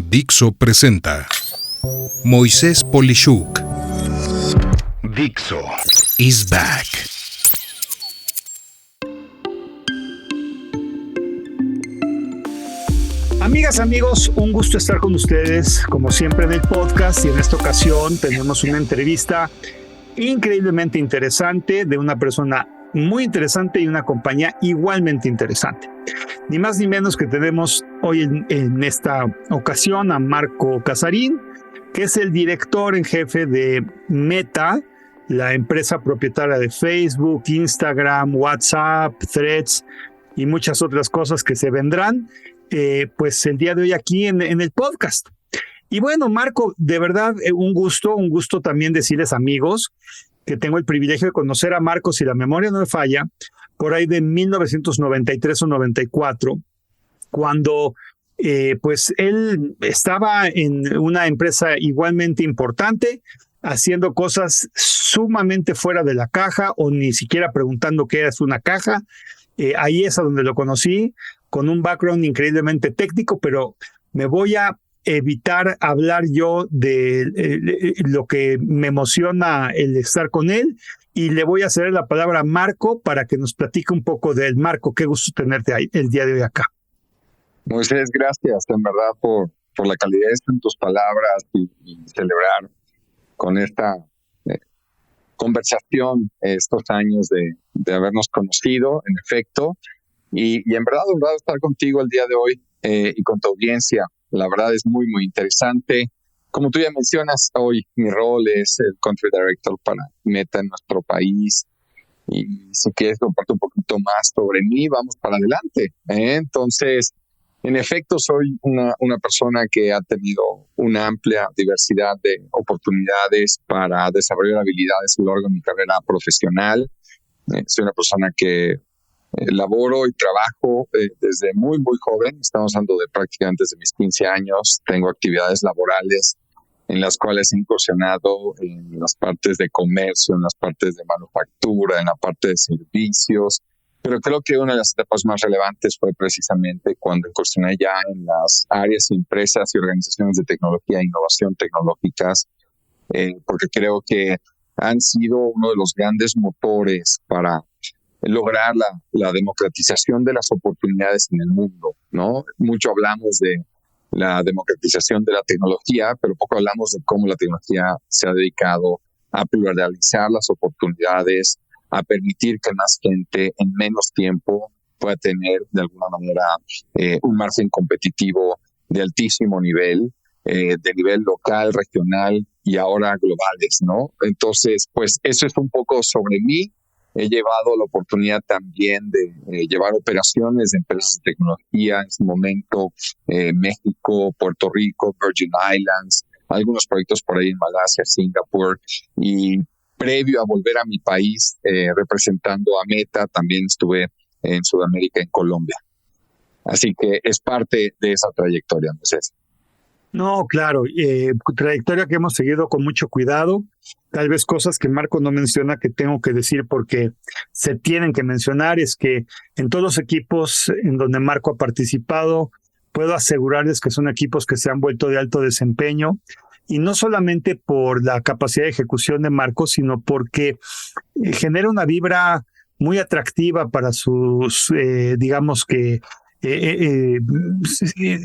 Dixo presenta Moisés Polishuk. Dixo is back. Amigas, amigos, un gusto estar con ustedes, como siempre en el podcast, y en esta ocasión tenemos una entrevista increíblemente interesante de una persona muy interesante y una compañía igualmente interesante. Ni más ni menos que tenemos hoy en esta ocasión a Marco Casarín, que es el director en jefe de Meta, la empresa propietaria de Facebook, Instagram, WhatsApp, Threads y muchas otras cosas que se vendrán, pues el día de hoy aquí en el podcast. Y bueno, Marco, de verdad, un gusto también decirles, amigos, que tengo el privilegio de conocer a Marco, si la memoria no me falla, por ahí de 1993 o 94, cuando pues él estaba en una empresa igualmente importante, haciendo cosas sumamente fuera de la caja o ni siquiera preguntando qué es una caja. Ahí es a donde lo conocí, con un background increíblemente técnico, pero me voy a evitar hablar yo de lo que me emociona el estar con él, y le voy a ceder la palabra a Marco para que nos platique un poco de él. Marco, qué gusto tenerte ahí, el día de hoy acá. Moisés, gracias en verdad por la calidez en tus palabras y celebrar con esta conversación estos años de habernos conocido, en efecto, y en verdad honrado estar contigo el día de hoy y con tu audiencia. La verdad es muy, muy interesante. Como tú ya mencionas, hoy mi rol es el Country Director para Meta en nuestro país. Y si quieres compartir un poquito más sobre mí, vamos para adelante. Entonces, en efecto, soy una persona que ha tenido una amplia diversidad de oportunidades para desarrollar habilidades a lo largo de mi carrera profesional. Soy una persona que laboro y trabajo desde muy, muy joven. Estamos hablando de prácticamente desde mis 15 años. Tengo actividades laborales en las cuales he incursionado en las partes de comercio, en las partes de manufactura, en la parte de servicios. Pero creo que una de las etapas más relevantes fue precisamente cuando incursioné ya en las áreas, empresas y organizaciones de tecnología e innovación tecnológicas, porque creo que han sido uno de los grandes motores para lograr la democratización de las oportunidades en el mundo, ¿no? Mucho hablamos de la democratización de la tecnología, pero poco hablamos de cómo la tecnología se ha dedicado a pluralizar las oportunidades, a permitir que más gente en menos tiempo pueda tener de alguna manera un margen competitivo de altísimo nivel, de nivel local, regional y ahora globales, ¿no? Entonces, pues eso es un poco sobre mí. He llevado la oportunidad también de llevar operaciones de empresas de tecnología en su momento, México, Puerto Rico, Virgin Islands, algunos proyectos por ahí en Malasia, Singapur, y previo a volver a mi país representando a Meta, también estuve en Sudamérica, en Colombia. Así que es parte de esa trayectoria, Moisés. No, claro, trayectoria que hemos seguido con mucho cuidado, tal vez cosas que Marco no menciona que tengo que decir porque se tienen que mencionar, es que en todos los equipos en donde Marco ha participado, puedo asegurarles que son equipos que se han vuelto de alto desempeño, y no solamente por la capacidad de ejecución de Marco, sino porque genera una vibra muy atractiva para sus, digamos que,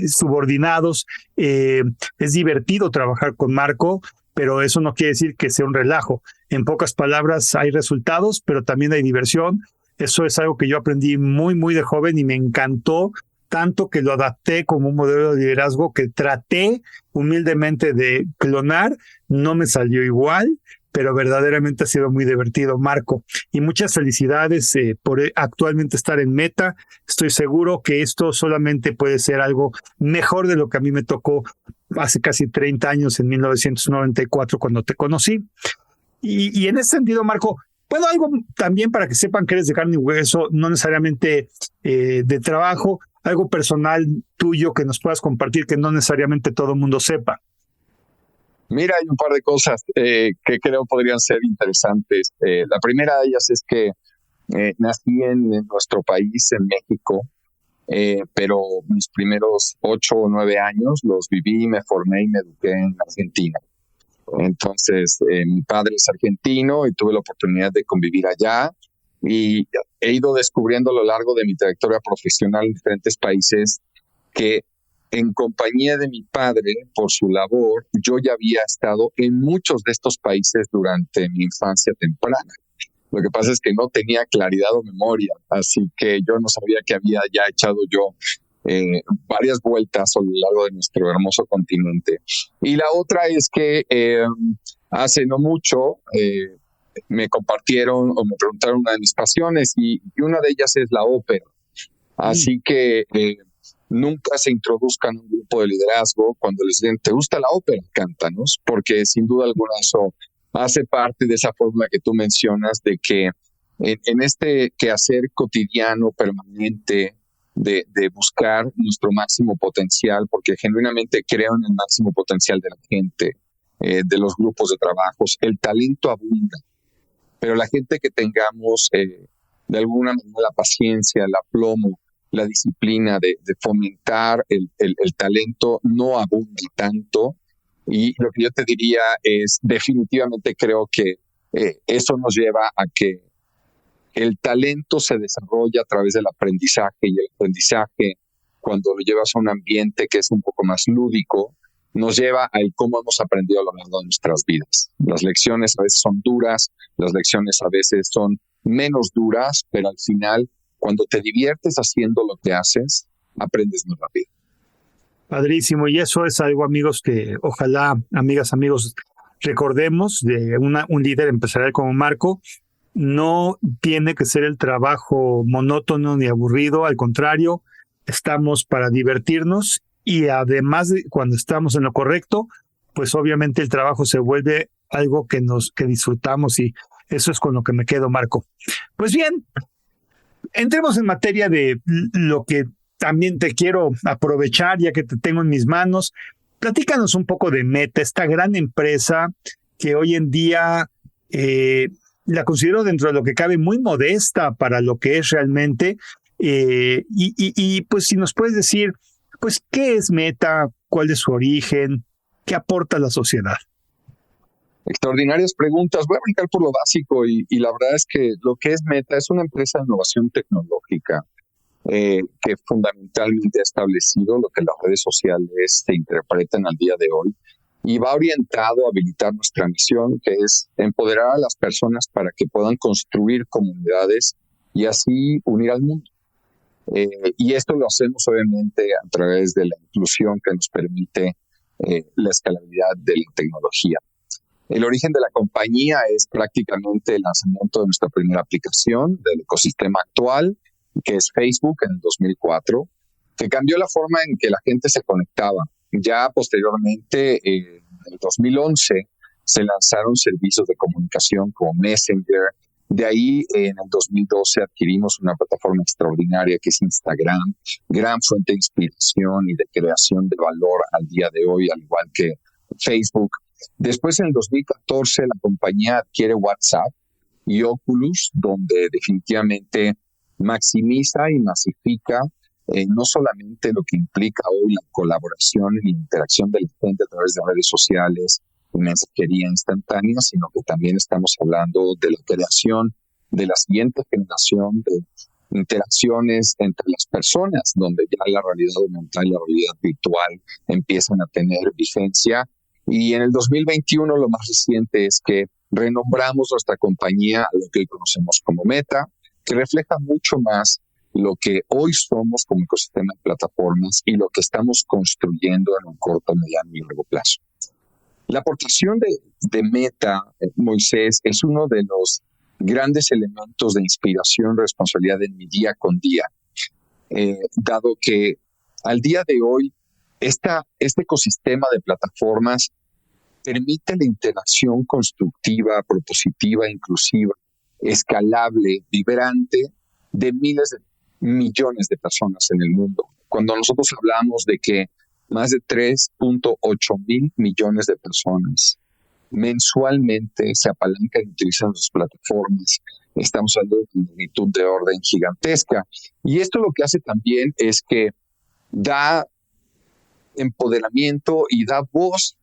subordinados. Es divertido trabajar con Marco, pero eso no quiere decir que sea un relajo. En pocas palabras, hay resultados, pero también hay diversión. Eso es algo que yo aprendí muy, muy de joven y me encantó, tanto que lo adapté como un modelo de liderazgo que traté humildemente de clonar. No me salió igual, pero verdaderamente ha sido muy divertido, Marco. Y muchas felicidades por actualmente estar en Meta. Estoy seguro que esto solamente puede ser algo mejor de lo que a mí me tocó hace casi 30 años, en 1994, cuando te conocí. Y en ese sentido, Marco, bueno, algo también para que sepan que eres de carne y hueso, no necesariamente de trabajo, algo personal tuyo que nos puedas compartir que no necesariamente todo el mundo sepa. Mira, hay un par de cosas que creo podrían ser interesantes. La primera de ellas es que nací en nuestro país, en México, pero mis primeros 8 o 9 años los viví, me formé y me eduqué en Argentina. Entonces, mi padre es argentino y tuve la oportunidad de convivir allá y he ido descubriendo a lo largo de mi trayectoria profesional en diferentes países que en compañía de mi padre, por su labor, yo ya había estado en muchos de estos países durante mi infancia temprana. Lo que pasa es que no tenía claridad o memoria, así que yo no sabía que había ya echado yo varias vueltas a lo largo de nuestro hermoso continente. Y la otra es que hace no mucho me compartieron o me preguntaron una de mis pasiones y una de ellas es la ópera. Así que nunca se introduzcan en un grupo de liderazgo cuando les digan, ¿te gusta la ópera? Cántanos, porque sin duda alguna eso hace parte de esa fórmula que tú mencionas de que en este quehacer cotidiano permanente de buscar nuestro máximo potencial, porque genuinamente creo en el máximo potencial de la gente, de los grupos de trabajos, el talento abunda, pero la gente que tengamos de alguna manera la paciencia, el aplomo, la disciplina de fomentar el talento no abunda tanto. Y lo que yo te diría es, definitivamente creo que eso nos lleva a que el talento se desarrolla a través del aprendizaje y el aprendizaje, cuando lo llevas a un ambiente que es un poco más lúdico, nos lleva a cómo hemos aprendido a lo largo de nuestras vidas. Las lecciones a veces son duras, las lecciones a veces son menos duras, pero al final, cuando te diviertes haciendo lo que haces, aprendes más rápido. Padrísimo, y eso es algo, amigos, que ojalá, amigas, amigos, recordemos de un líder empresarial como Marco. No tiene que ser el trabajo monótono ni aburrido, al contrario, estamos para divertirnos y además cuando estamos en lo correcto, pues obviamente el trabajo se vuelve algo que disfrutamos y eso es con lo que me quedo, Marco. Pues bien, entremos en materia de lo que también te quiero aprovechar, ya que te tengo en mis manos. Platícanos un poco de Meta, esta gran empresa que hoy en día la considero dentro de lo que cabe muy modesta para lo que es realmente. Y pues si nos puedes decir, pues, ¿qué es Meta? ¿Cuál es su origen? ¿Qué aporta a la sociedad? Extraordinarias preguntas. Voy a brincar por lo básico y la verdad es que lo que es Meta es una empresa de innovación tecnológica que fundamentalmente ha establecido lo que las redes sociales se interpretan al día de hoy y va orientado a habilitar nuestra misión, que es empoderar a las personas para que puedan construir comunidades y así unir al mundo. Y esto lo hacemos obviamente a través de la inclusión que nos permite la escalabilidad de la tecnología. El origen de la compañía es prácticamente el lanzamiento de nuestra primera aplicación del ecosistema actual, que es Facebook en el 2004, que cambió la forma en que la gente se conectaba. Ya posteriormente, en el 2011, se lanzaron servicios de comunicación como Messenger. De ahí, en el 2012, adquirimos una plataforma extraordinaria que es Instagram, gran fuente de inspiración y de creación de valor al día de hoy, al igual que Facebook. Después, en el 2014, la compañía adquiere WhatsApp y Oculus, donde definitivamente maximiza y masifica no solamente lo que implica hoy la colaboración y la interacción de la gente a través de redes sociales y mensajería instantánea, sino que también estamos hablando de la creación de la siguiente generación de interacciones entre las personas, donde ya la realidad aumentada y la realidad virtual empiezan a tener vigencia. Y en el 2021 lo más reciente es que renombramos nuestra compañía a lo que hoy conocemos como Meta, que refleja mucho más lo que hoy somos como ecosistema de plataformas y lo que estamos construyendo en un corto, mediano y largo plazo. La aportación de Meta, Moisés, es uno de los grandes elementos de inspiración y responsabilidad en mi día con día, dado que al día de hoy este ecosistema de plataformas permite la interacción constructiva, propositiva, inclusiva, escalable, vibrante de miles de millones de personas en el mundo. Cuando nosotros hablamos de que más de 3.8 mil millones de personas mensualmente se apalancan y utilizan sus plataformas Estamos hablando de una magnitud de orden gigantesca. Y esto lo que hace también es que da empoderamiento y da voz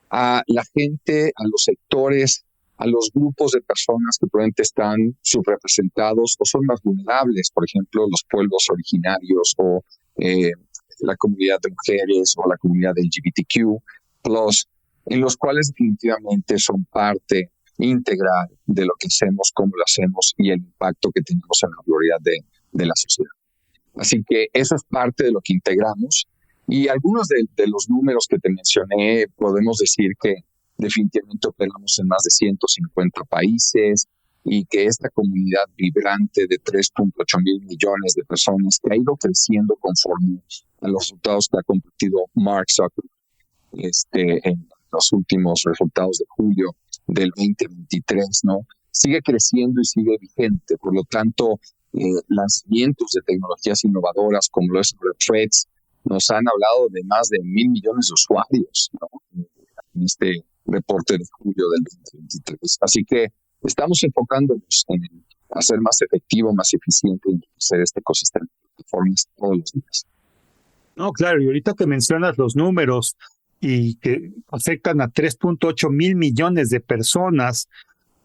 a la gente, a los sectores, a los grupos de personas que probablemente están subrepresentados o son más vulnerables, por ejemplo, los pueblos originarios o la comunidad de mujeres o la comunidad LGBTQ+, en los cuales definitivamente son parte integral de lo que hacemos, cómo lo hacemos y el impacto que tenemos en la gloria de la sociedad. Así que eso es parte de lo que integramos. Y algunos de los números que te mencioné, podemos decir que definitivamente operamos en más de 150 países y que esta comunidad vibrante de 3.8 mil millones de personas que ha ido creciendo conforme a los resultados que ha compartido Mark Zuckerberg en los últimos resultados de julio del 2023, ¿no? Sigue creciendo y sigue vigente. Por lo tanto, lanzamientos de tecnologías innovadoras como lo es Threads nos han hablado de más de 1,000 millones de usuarios, ¿no? En este reporte de julio del 2023. Así que estamos enfocándonos en hacer más efectivo, más eficiente y hacer este ecosistema de plataformas todos los días. No, claro, y ahorita que mencionas los números y que afectan a 3.8 mil millones de personas,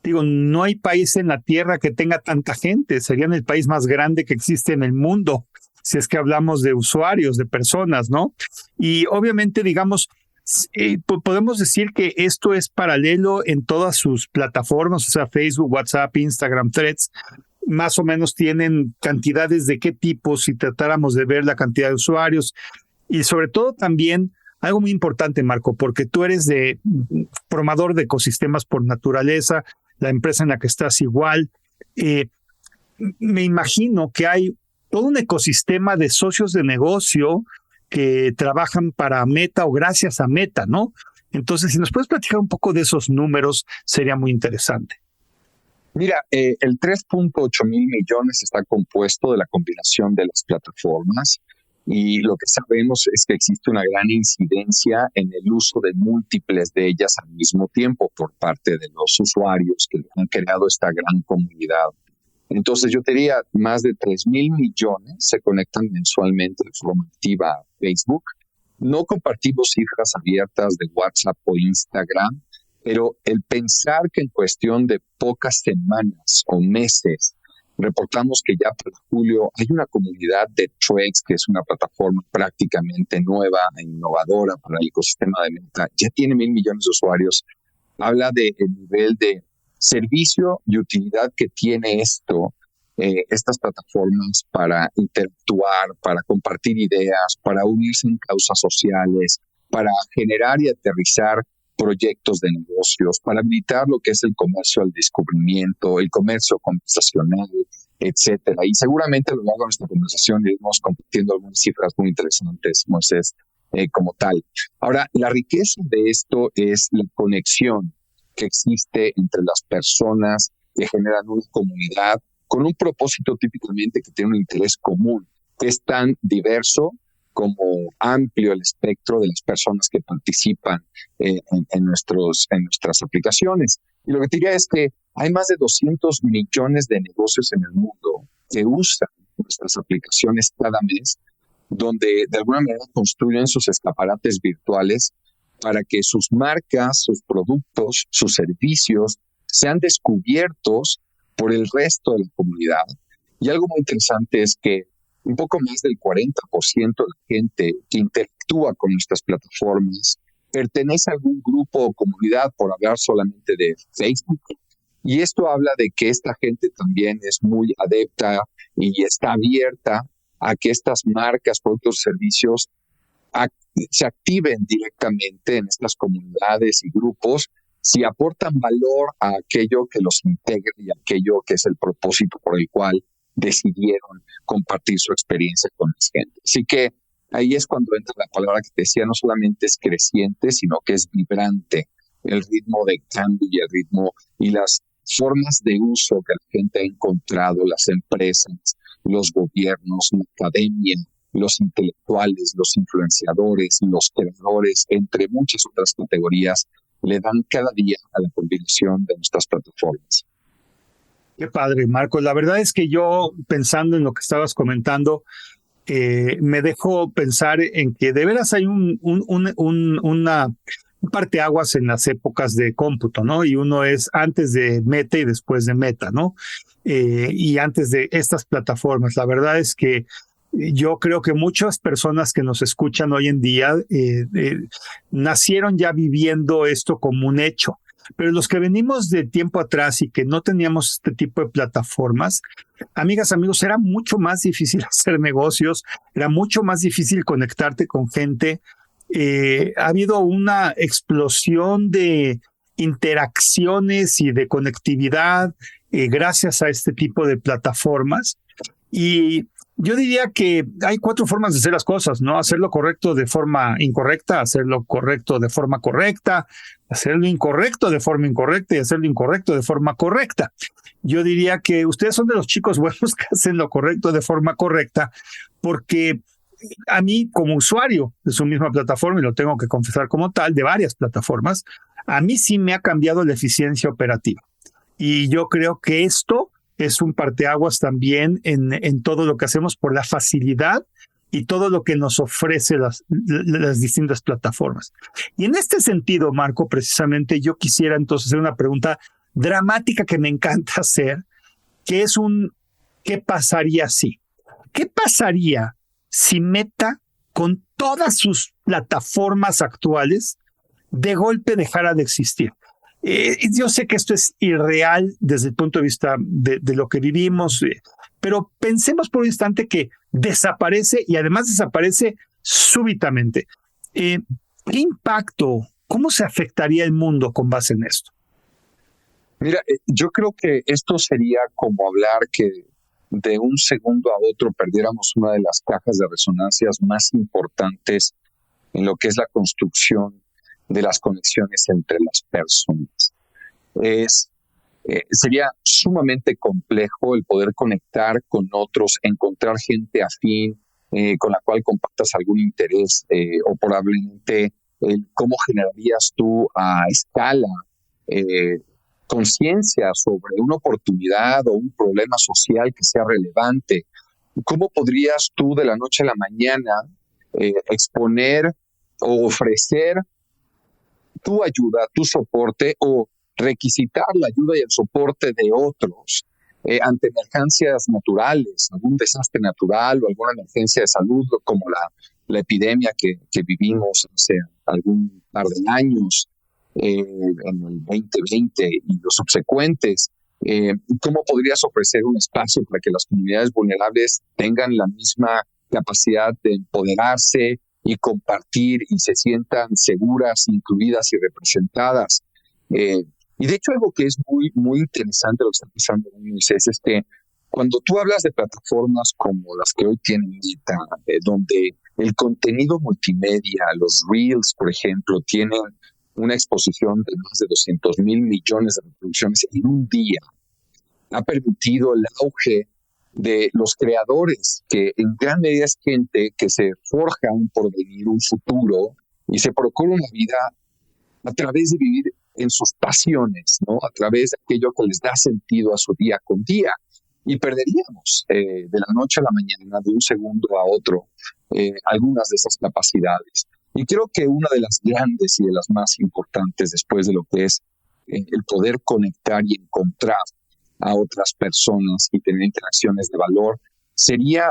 digo, no hay país en la Tierra que tenga tanta gente. Serían el país más grande que existe en el mundo, si es que hablamos de usuarios, de personas, ¿no? Y obviamente, digamos, podemos decir que esto es paralelo en todas sus plataformas, o sea, Facebook, WhatsApp, Instagram, Threads, más o menos tienen cantidades de qué tipo, si tratáramos de ver la cantidad de usuarios. Y sobre todo también, algo muy importante, Marco, porque tú eres formador de ecosistemas por naturaleza, la empresa en la que estás igual. Me imagino que hay todo un ecosistema de socios de negocio que trabajan para Meta o gracias a Meta, ¿no? Entonces, si nos puedes platicar un poco de esos números, sería muy interesante. Mira, el 3.8 mil millones está compuesto de la combinación de las plataformas y lo que sabemos es que existe una gran incidencia en el uso de múltiples de ellas al mismo tiempo por parte de los usuarios que han creado esta gran comunidad. Entonces yo te diría, más de 3,000 millones se conectan mensualmente de forma activa a Facebook. No compartimos cifras abiertas de WhatsApp o Instagram, pero el pensar que en cuestión de pocas semanas o meses reportamos que ya para julio hay una comunidad de Threads, que es una plataforma prácticamente nueva e innovadora para el ecosistema de Meta, ya tiene 1,000 millones de usuarios, habla del nivel de servicio y utilidad que tiene estas plataformas para interactuar, para compartir ideas, para unirse en causas sociales, para generar y aterrizar proyectos de negocios, para habilitar lo que es el comercio al descubrimiento, el comercio conversacional, etcétera. Y seguramente a lo largo de nuestra conversación iremos compartiendo algunas cifras muy interesantes, Moisés, como tal. Ahora, la riqueza de esto es la conexión que existe entre las personas que generan una comunidad con un propósito típicamente que tiene un interés común, que es tan diverso como amplio el espectro de las personas que participan en nuestras aplicaciones. Y lo que te diría es que hay más de 200 millones de negocios en el mundo que usan nuestras aplicaciones cada mes, donde de alguna manera construyen sus escaparates virtuales para que sus marcas, sus productos, sus servicios sean descubiertos por el resto de la comunidad. Y algo muy interesante es que un poco más del 40% de la gente que interactúa con nuestras plataformas pertenece a algún grupo o comunidad, por hablar solamente de Facebook. Y esto habla de que esta gente también es muy adepta y está abierta a que estas marcas, productos y servicios se activen directamente en estas comunidades y grupos si aportan valor a aquello que los integra y a aquello que es el propósito por el cual decidieron compartir su experiencia con la gente. Así que ahí es cuando entra la palabra que te decía, no solamente es creciente, sino que es vibrante el ritmo de cambio y el ritmo y las formas de uso que la gente ha encontrado, las empresas, los gobiernos, la academia, los intelectuales, los influenciadores, los creadores, entre muchas otras categorías, le dan cada día a la combinación de nuestras plataformas. Qué padre, Marco. La verdad es que yo, pensando en lo que estabas comentando, me dejo pensar en que de veras hay un parteaguas en las épocas de cómputo, ¿no? Y uno es antes de Meta y después de Meta, ¿no? Y antes de estas plataformas. La verdad es que yo creo que muchas personas que nos escuchan hoy en día nacieron ya viviendo esto como un hecho. Pero los que venimos de tiempo atrás y que no teníamos este tipo de plataformas, amigas, amigos, era mucho más difícil hacer negocios, era mucho más difícil conectarte con gente. Ha habido una explosión de interacciones y de conectividad gracias a este tipo de plataformas. Y yo diría que hay 4 formas de hacer las cosas, ¿no? Hacerlo correcto de forma incorrecta, hacerlo correcto de forma correcta, hacerlo incorrecto de forma incorrecta y hacerlo incorrecto de forma correcta. Yo diría que ustedes son de los chicos buenos que hacen lo correcto de forma correcta, porque a mí como usuario de su misma plataforma, y lo tengo que confesar como tal, de varias plataformas, a mí sí me ha cambiado la eficiencia operativa. Y yo creo que esto es un parteaguas también en todo lo que hacemos por la facilidad y todo lo que nos ofrece las distintas plataformas. Y en este sentido, Marco, precisamente yo quisiera entonces hacer una pregunta dramática que me encanta hacer, que es ¿qué pasaría si? ¿Qué pasaría si Meta, con todas sus plataformas actuales, de golpe dejara de existir? Yo sé que esto es irreal desde el punto de vista de lo que vivimos, pero pensemos por un instante que desaparece y además desaparece súbitamente. ¿Qué impacto, cómo se afectaría el mundo con base en esto? Mira, yo creo que esto sería como hablar que de un segundo a otro perdiéramos una de las cajas de resonancias más importantes en lo que es la construcción de las conexiones entre las personas. Sería sumamente complejo el poder conectar con otros, encontrar gente afín con la cual compartas algún interés o probablemente cómo generarías tú a escala conciencia sobre una oportunidad o un problema social que sea relevante. ¿Cómo podrías tú de la noche a la mañana exponer o ofrecer tu ayuda, tu soporte o requisitar la ayuda y el soporte de otros ante emergencias naturales, algún desastre natural o alguna emergencia de salud como la epidemia que vivimos hace algún par de años en el 2020 y los subsecuentes? ¿Cómo podrías ofrecer un espacio para que las comunidades vulnerables tengan la misma capacidad de empoderarse y compartir y se sientan seguras, incluidas y representadas? Y de hecho algo que es muy, muy interesante lo que está pasando en Moisés es que cuando tú hablas de plataformas como las que hoy tienen Meta, donde el contenido multimedia, los Reels, por ejemplo, tienen una exposición de más de 200,000 millones de reproducciones en un día, ha permitido el auge de los creadores, que en gran medida es gente que se forja un porvenir, un futuro, y se procura una vida a través de vivir en sus pasiones, ¿no? A través de aquello que les da sentido a su día con día. Y perderíamos de la noche a la mañana, de un segundo a otro, algunas de esas capacidades. Y creo que una de las grandes y de las más importantes después de lo que es el poder conectar y encontrar a otras personas y tener interacciones de valor, sería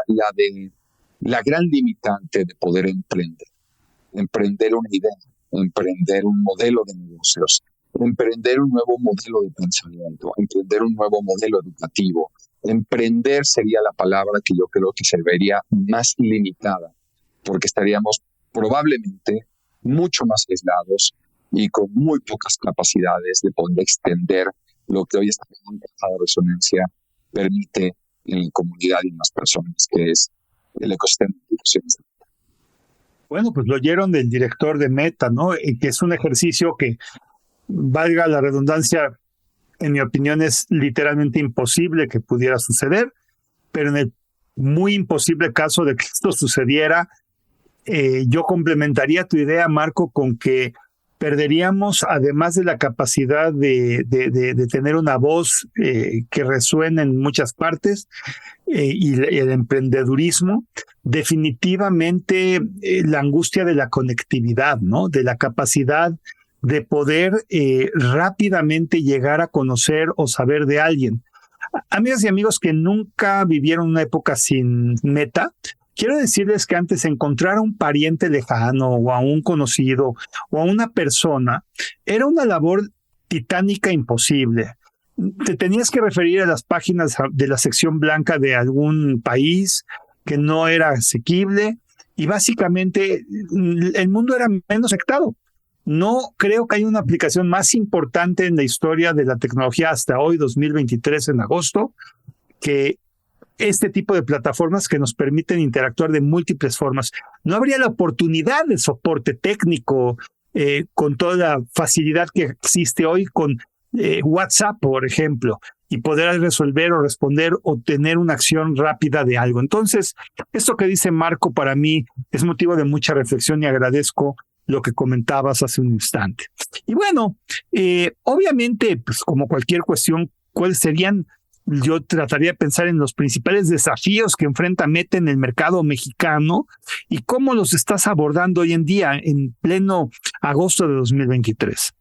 la gran limitante de poder emprender una idea, emprender un modelo de negocios, emprender un nuevo modelo de pensamiento, emprender un nuevo modelo educativo. Emprender sería la palabra que yo creo que se vería más limitada, porque estaríamos probablemente mucho más aislados y con muy pocas capacidades de poder extender lo que hoy esta gran caja de resonancia permite en la comunidad y en las personas, que es el ecosistema de aplicaciones. Bueno, pues lo oyeron del director de Meta, ¿no? Que es un ejercicio que, valga la redundancia, en mi opinión es literalmente imposible que pudiera suceder, pero en el muy imposible caso de que esto sucediera, yo complementaría tu idea, Marco, con que perderíamos, además de la capacidad de tener una voz que resuene en muchas partes, y el emprendedurismo, definitivamente la angustia de la conectividad, ¿no? De la capacidad de poder rápidamente llegar a conocer o saber de alguien. Amigas y amigos que nunca vivieron una época sin Meta, quiero decirles que antes encontrar a un pariente lejano o a un conocido o a una persona era una labor titánica imposible. Te tenías que referir a las páginas de la sección blanca de algún país que no era asequible y básicamente el mundo era menos conectado. No creo que haya una aplicación más importante en la historia de la tecnología hasta hoy, 2023, en agosto, que este tipo de plataformas que nos permiten interactuar de múltiples formas. No habría la oportunidad de soporte técnico con toda la facilidad que existe hoy con WhatsApp, por ejemplo, y poder resolver o responder o tener una acción rápida de algo. Entonces, esto que dice Marco para mí es motivo de mucha reflexión y agradezco lo que comentabas hace un instante. Y bueno, obviamente, pues como cualquier cuestión, ¿cuáles serían? Yo trataría de pensar en los principales desafíos que enfrenta Meta en el mercado mexicano y cómo los estás abordando hoy en día, en pleno agosto de 2023.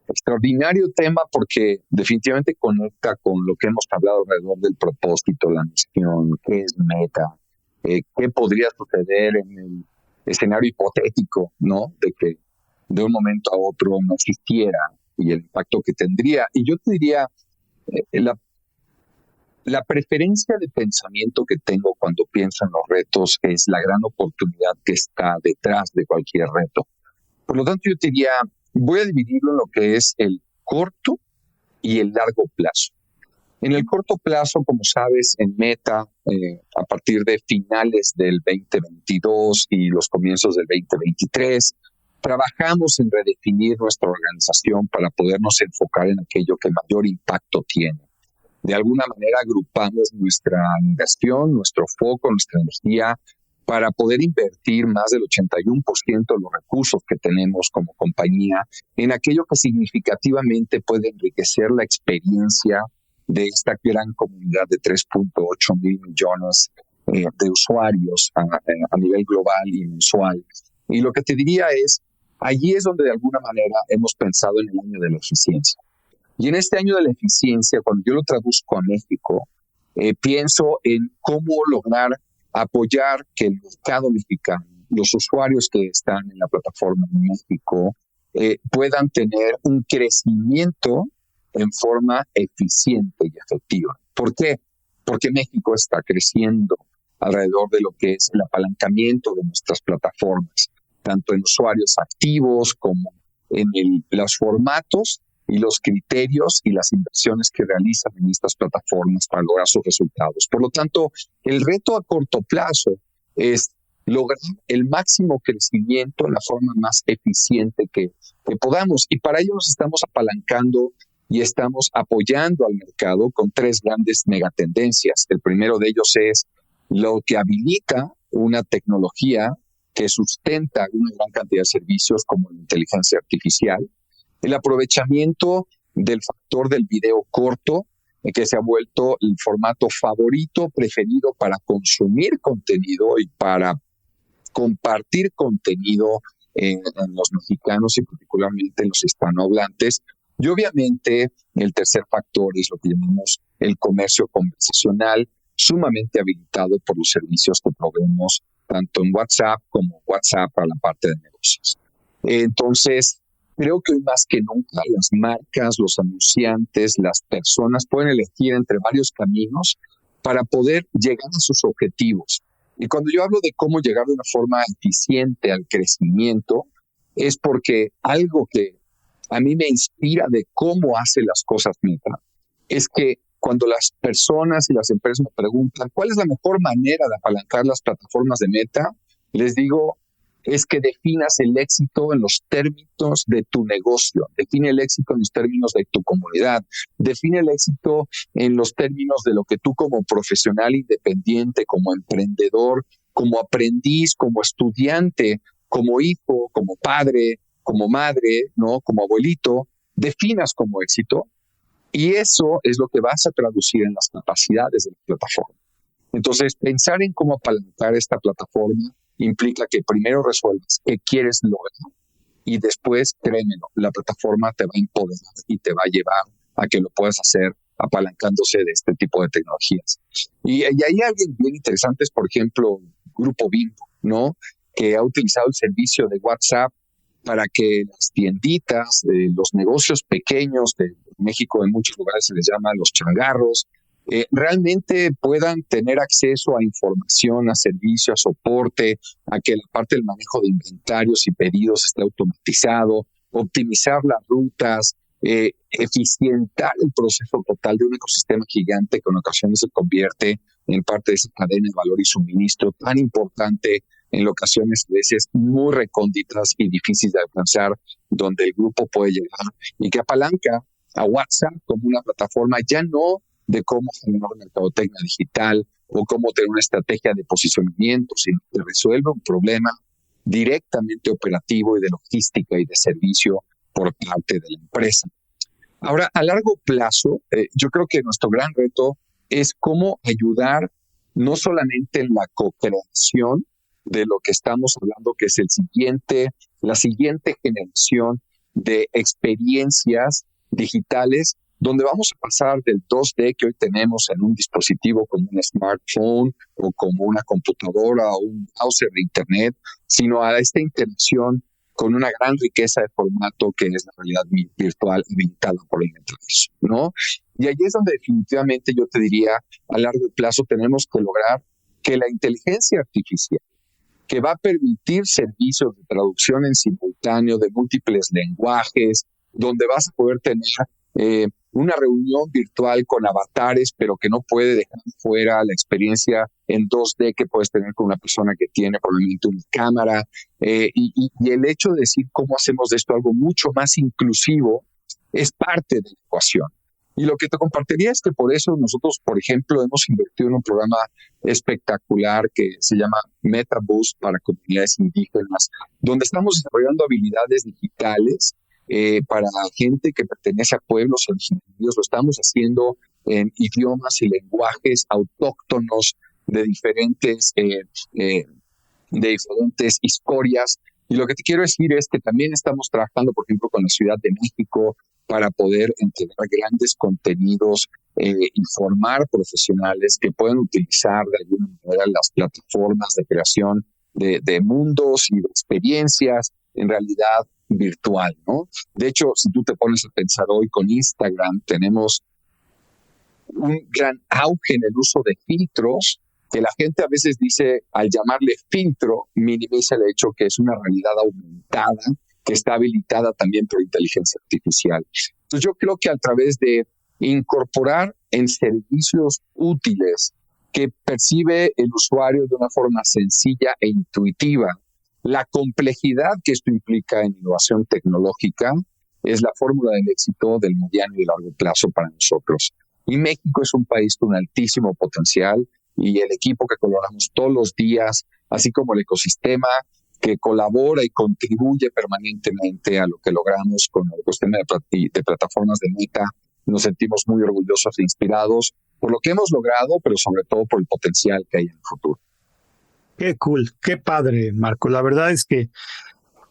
Extraordinario tema porque definitivamente conecta con lo que hemos hablado alrededor del propósito, la misión, qué es Meta, qué podría suceder en el escenario hipotético, ¿no? De que de un momento a otro no existiera y el impacto que tendría. Y yo te diría, la preferencia de pensamiento que tengo cuando pienso en los retos es la gran oportunidad que está detrás de cualquier reto. Por lo tanto, yo te diría, voy a dividirlo en lo que es el corto y el largo plazo. En el corto plazo, como sabes, en Meta, a partir de finales del 2022 y los comienzos del 2023, trabajamos en redefinir nuestra organización para podernos enfocar en aquello que mayor impacto tiene. De alguna manera agrupamos nuestra inversión, nuestro foco, nuestra energía para poder invertir más del 81% de los recursos que tenemos como compañía en aquello que significativamente puede enriquecer la experiencia de esta gran comunidad de 3.8 mil millones de usuarios a nivel global y mensual. Y lo que te diría es, allí es donde de alguna manera hemos pensado en el año de la eficiencia. Y en este año de la eficiencia, cuando yo lo traduzco a México, pienso en cómo lograr apoyar que el mercado mexicano, los usuarios que están en la plataforma en México, puedan tener un crecimiento en forma eficiente y efectiva. ¿Por qué? Porque México está creciendo alrededor de lo que es el apalancamiento de nuestras plataformas, tanto en usuarios activos como en los formatos y los criterios y las inversiones que realizan en estas plataformas para lograr sus resultados. Por lo tanto, el reto a corto plazo es lograr el máximo crecimiento en la forma más eficiente que podamos. Y para ello nos estamos apalancando y estamos apoyando al mercado con tres grandes megatendencias. El primero de ellos es lo que habilita una tecnología que sustenta una gran cantidad de servicios como la inteligencia artificial, el aprovechamiento del factor del video corto, que se ha vuelto el formato favorito, preferido para consumir contenido y para compartir contenido en los mexicanos y particularmente en los hispanohablantes. Y obviamente el tercer factor es lo que llamamos el comercio conversacional, sumamente habilitado por los servicios que proveemos tanto en WhatsApp como WhatsApp para la parte de negocios. Entonces, creo que hoy más que nunca las marcas, los anunciantes, las personas pueden elegir entre varios caminos para poder llegar a sus objetivos. Y cuando yo hablo de cómo llegar de una forma eficiente al crecimiento, es porque algo que a mí me inspira de cómo hace las cosas Meta es que cuando las personas y las empresas me preguntan cuál es la mejor manera de apalancar las plataformas de Meta, les digo, es que definas el éxito en los términos de tu negocio, define el éxito en los términos de tu comunidad, define el éxito en los términos de lo que tú como profesional independiente, como emprendedor, como aprendiz, como estudiante, como hijo, como padre, como madre, ¿no? Como abuelito, definas como éxito, y eso es lo que vas a traducir en las capacidades de la plataforma. Entonces, pensar en cómo apalancar esta plataforma implica que primero resuelvas qué quieres lograr y después, créemelo, la plataforma te va a empoderar y te va a llevar a que lo puedas hacer apalancándose de este tipo de tecnologías. Y hay alguien bien interesante, es por ejemplo, Grupo Bimbo, ¿no? Que ha utilizado el servicio de WhatsApp para que las tienditas, los negocios pequeños de México, en muchos lugares se les llama los changarros, realmente puedan tener acceso a información, a servicio, a soporte, a que la parte del manejo de inventarios y pedidos esté automatizado, optimizar las rutas, eficientar el proceso total de un ecosistema gigante que en ocasiones se convierte en parte de esa cadena de valor y suministro tan importante, en ocasiones a veces muy recónditas y difíciles de alcanzar, donde el grupo puede llegar y que apalanca a WhatsApp como una plataforma ya no de cómo generar mercadotecnia digital o cómo tener una estrategia de posicionamiento, sino que resuelve un problema directamente operativo y de logística y de servicio por parte de la empresa. Ahora, a largo plazo, yo creo que nuestro gran reto es cómo ayudar no solamente en la co-creación de lo que estamos hablando, que es la siguiente generación de experiencias digitales, donde vamos a pasar del 2D que hoy tenemos en un dispositivo como un smartphone o como una computadora o un browser de internet, sino a esta interacción con una gran riqueza de formato que es la realidad virtual habilitada por el metaverso, ¿no? Y allí es donde definitivamente yo te diría, a largo plazo tenemos que lograr que la inteligencia artificial, que va a permitir servicios de traducción en simultáneo de múltiples lenguajes, donde vas a poder tener una reunión virtual con avatares, pero que no puede dejar fuera la experiencia en 2D que puedes tener con una persona que tiene probablemente una cámara, y el hecho de decir cómo hacemos de esto algo mucho más inclusivo es parte de la ecuación. Y lo que te compartiría es que por eso nosotros, por ejemplo, hemos invertido en un programa espectacular que se llama MetaBoost para comunidades indígenas, donde estamos desarrollando habilidades digitales para gente que pertenece a pueblos originarios. Lo estamos haciendo en idiomas y lenguajes autóctonos de diferentes historias. Y lo que te quiero decir es que también estamos trabajando, por ejemplo, con la Ciudad de México para poder entregar grandes contenidos y formar profesionales que puedan utilizar de alguna manera las plataformas de creación de mundos y de experiencias en realidad virtual, ¿no? De hecho, si tú te pones a pensar hoy con Instagram, tenemos un gran auge en el uso de filtros que la gente a veces dice, al llamarle filtro, minimiza el hecho que es una realidad aumentada que está habilitada también por inteligencia artificial. Entonces yo creo que a través de incorporar en servicios útiles que percibe el usuario de una forma sencilla e intuitiva, la complejidad que esto implica en innovación tecnológica es la fórmula del éxito del mediano y largo plazo para nosotros. Y México es un país con altísimo potencial y el equipo que colaboramos todos los días, así como el ecosistema que colabora y contribuye permanentemente a lo que logramos con el ecosistema de plataformas de Meta, nos sentimos muy orgullosos e inspirados por lo que hemos logrado, pero sobre todo por el potencial que hay en el futuro. Qué cool, qué padre, Marco. La verdad es que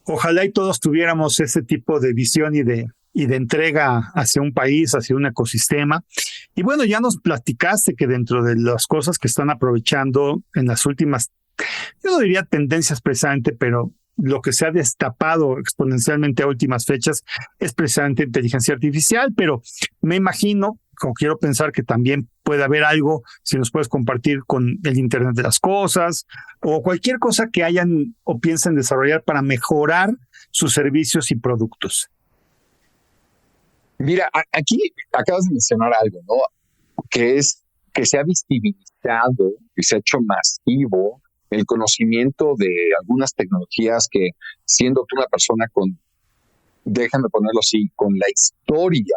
ojalá y todos tuviéramos ese tipo de visión y de entrega hacia un país, hacia un ecosistema. Y bueno, ya nos platicaste que dentro de las cosas que están aprovechando en las últimas, yo no diría tendencias precisamente, pero lo que se ha destapado exponencialmente a últimas fechas es precisamente inteligencia artificial, pero me imagino, como quiero pensar que también puede haber algo, si nos puedes compartir con el Internet de las Cosas o cualquier cosa que hayan o piensen desarrollar para mejorar sus servicios y productos. Mira, aquí acabas de mencionar algo, ¿no? Que es que se ha visibilizado y se ha hecho masivo el conocimiento de algunas tecnologías que, siendo tú una persona con, déjame ponerlo así, con la historia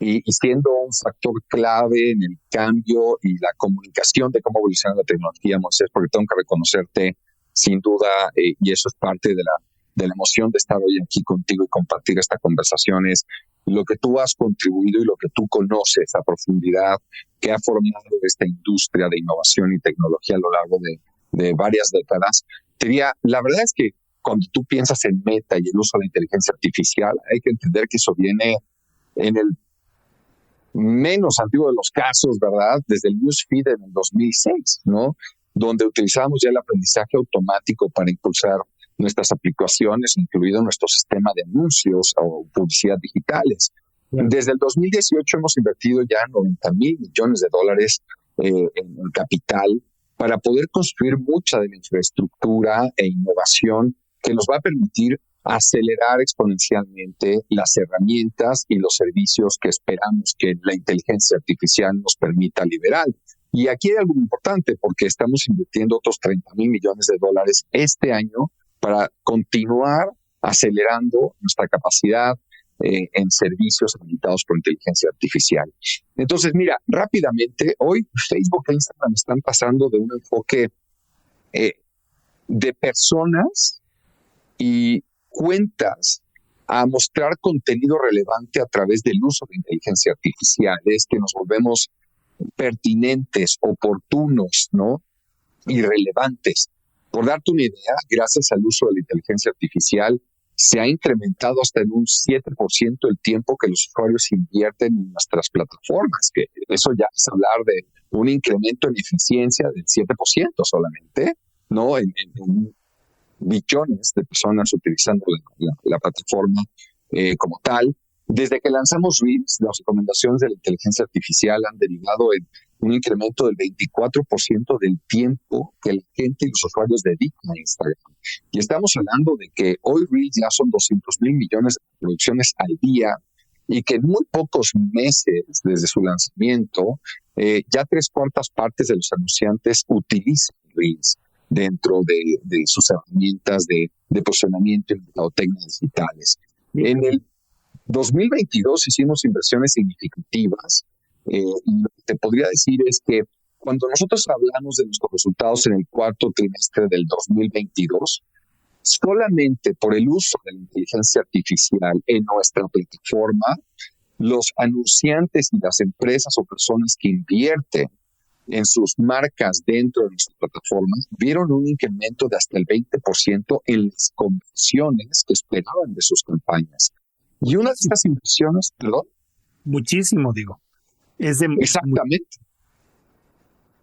y siendo un factor clave en el cambio y la comunicación de cómo evoluciona la tecnología, Moisés, porque tengo que reconocerte sin duda, y eso es parte de de la emoción de estar hoy aquí contigo y compartir esta conversación es lo que tú has contribuido y lo que tú conoces a profundidad que ha formado esta industria de innovación y tecnología a lo largo de varias décadas. Te diría, la verdad es que cuando tú piensas en Meta y el uso de la inteligencia artificial, hay que entender que eso viene en el menos antiguo de los casos, ¿verdad? Desde el newsfeed en el 2006, ¿no? Donde utilizábamos ya el aprendizaje automático para impulsar nuestras aplicaciones, incluido nuestro sistema de anuncios o publicidad digitales. Bien. Desde el 2018 hemos invertido ya $90 mil millones en capital para poder construir mucha de la infraestructura e innovación que nos va a permitir acelerar exponencialmente las herramientas y los servicios que esperamos que la inteligencia artificial nos permita liberar. Y aquí hay algo importante porque estamos invirtiendo otros $30 mil millones este año para continuar acelerando nuestra capacidad en servicios habilitados por inteligencia artificial. Entonces, mira, rápidamente, hoy Facebook e Instagram están pasando de un enfoque de personas y cuentas a mostrar contenido relevante a través del uso de inteligencia artificial. Es que nos volvemos pertinentes, oportunos, ¿no? Y relevantes. Por darte una idea, gracias al uso de la inteligencia artificial, se ha incrementado hasta en un 7% el tiempo que los usuarios invierten en nuestras plataformas, que eso ya es hablar de un incremento en eficiencia del 7% solamente, ¿no? En billones de personas utilizando la plataforma como tal. Desde que lanzamos Reels, las recomendaciones de la inteligencia artificial han derivado en un incremento del 24% del tiempo que la gente y los usuarios dedican a Instagram. Y estamos hablando de que hoy Reels ya son 200 mil millones de reproducciones al día y que en muy pocos meses desde su lanzamiento, ya 3/4 de los anunciantes utilizan Reels dentro de sus herramientas de posicionamiento y mercadotecnia digitales. En el 2022 hicimos inversiones significativas y lo que te podría decir es que cuando nosotros hablamos de nuestros resultados en el cuarto trimestre del 2022, solamente por el uso de la inteligencia artificial en nuestra plataforma, los anunciantes y las empresas o personas que invierten en sus marcas dentro de nuestra plataforma vieron un incremento de hasta el 20% en las conversiones que esperaban de sus campañas. Y una de estas inversiones, perdón. Muchísimo, digo. Exactamente.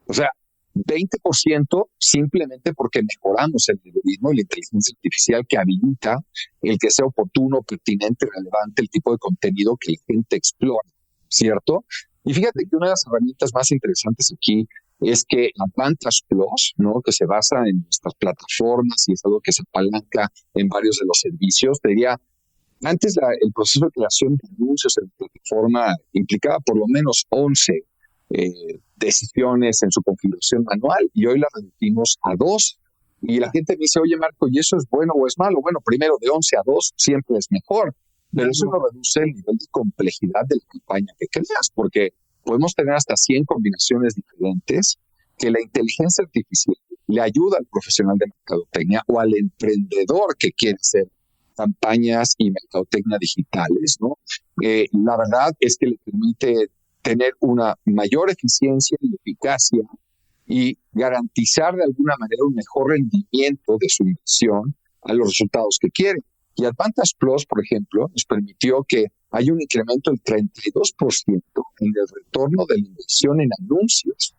O sea, 20% simplemente porque mejoramos el algoritmo y la inteligencia artificial que habilita el que sea oportuno, pertinente, relevante el tipo de contenido que la gente explora, ¿cierto? Y fíjate que una de las herramientas más interesantes aquí es que Advantage Plus, ¿no? Que se basa en nuestras plataformas y es algo que se apalanca en varios de los servicios, te diría, antes el proceso de creación de anuncios en la plataforma implicaba por lo menos 11 decisiones en su configuración manual y hoy la reducimos a 2. Y la gente me dice, oye Marco, ¿y eso es bueno o es malo? Bueno, primero de 11 a 2 siempre es mejor, pero eso no reduce el nivel de complejidad de la campaña que creas, porque podemos tener hasta 100 combinaciones diferentes que la inteligencia artificial le ayuda al profesional de mercadotecnia o al emprendedor que quiere hacer campañas y mercadotecnia digitales, ¿no? La verdad es que le permite tener una mayor eficiencia y eficacia y garantizar de alguna manera un mejor rendimiento de su inversión a los resultados que quiere. Y Advantage Plus, por ejemplo, nos permitió que haya un incremento del 32% en el retorno de la inversión en anuncios,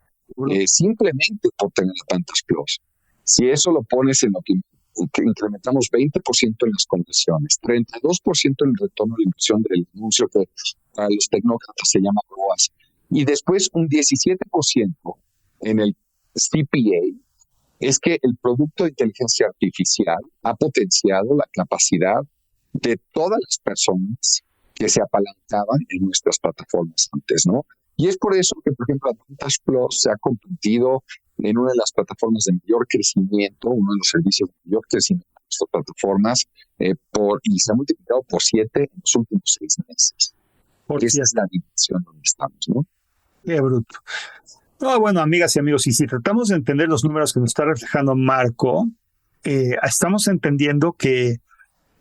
simplemente por tener Advantage Plus. Si eso lo pones en lo que incrementamos 20% en las conversiones, 32% en el retorno de la inversión del anuncio, que para los tecnócratas se llama ROAS, y después un 17% en el CPA, es que el producto de inteligencia artificial ha potenciado la capacidad de todas las personas que se apalancaban en nuestras plataformas antes, ¿no? Y es por eso que, por ejemplo, Advantage Plus se ha convertido en una de las plataformas de mayor crecimiento, uno de los servicios de mayor crecimiento de nuestras plataformas, y se ha multiplicado por 7 en los últimos 6 meses. Porque esa es la dimensión donde estamos, ¿no? Qué bruto. No, bueno, amigas y amigos, y si tratamos de entender los números que nos está reflejando Marco, estamos entendiendo que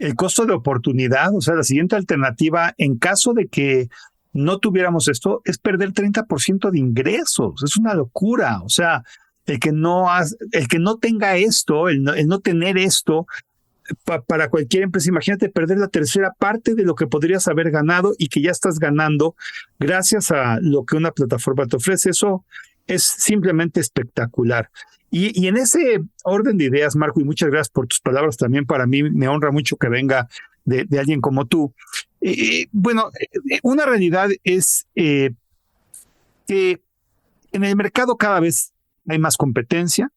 el costo de oportunidad, o sea, la siguiente alternativa, en caso de que no tuviéramos esto, es perder 30% de ingresos. Es una locura. O sea, el que no tenga esto, el no tener esto, para cualquier empresa, imagínate perder la tercera parte de lo que podrías haber ganado y que ya estás ganando gracias a lo que una plataforma te ofrece. Eso es simplemente espectacular. Y en ese orden de ideas, Marco, y muchas gracias por tus palabras también, para mí me honra mucho que venga de alguien como tú. Bueno, una realidad es que en el mercado cada vez hay más competencia,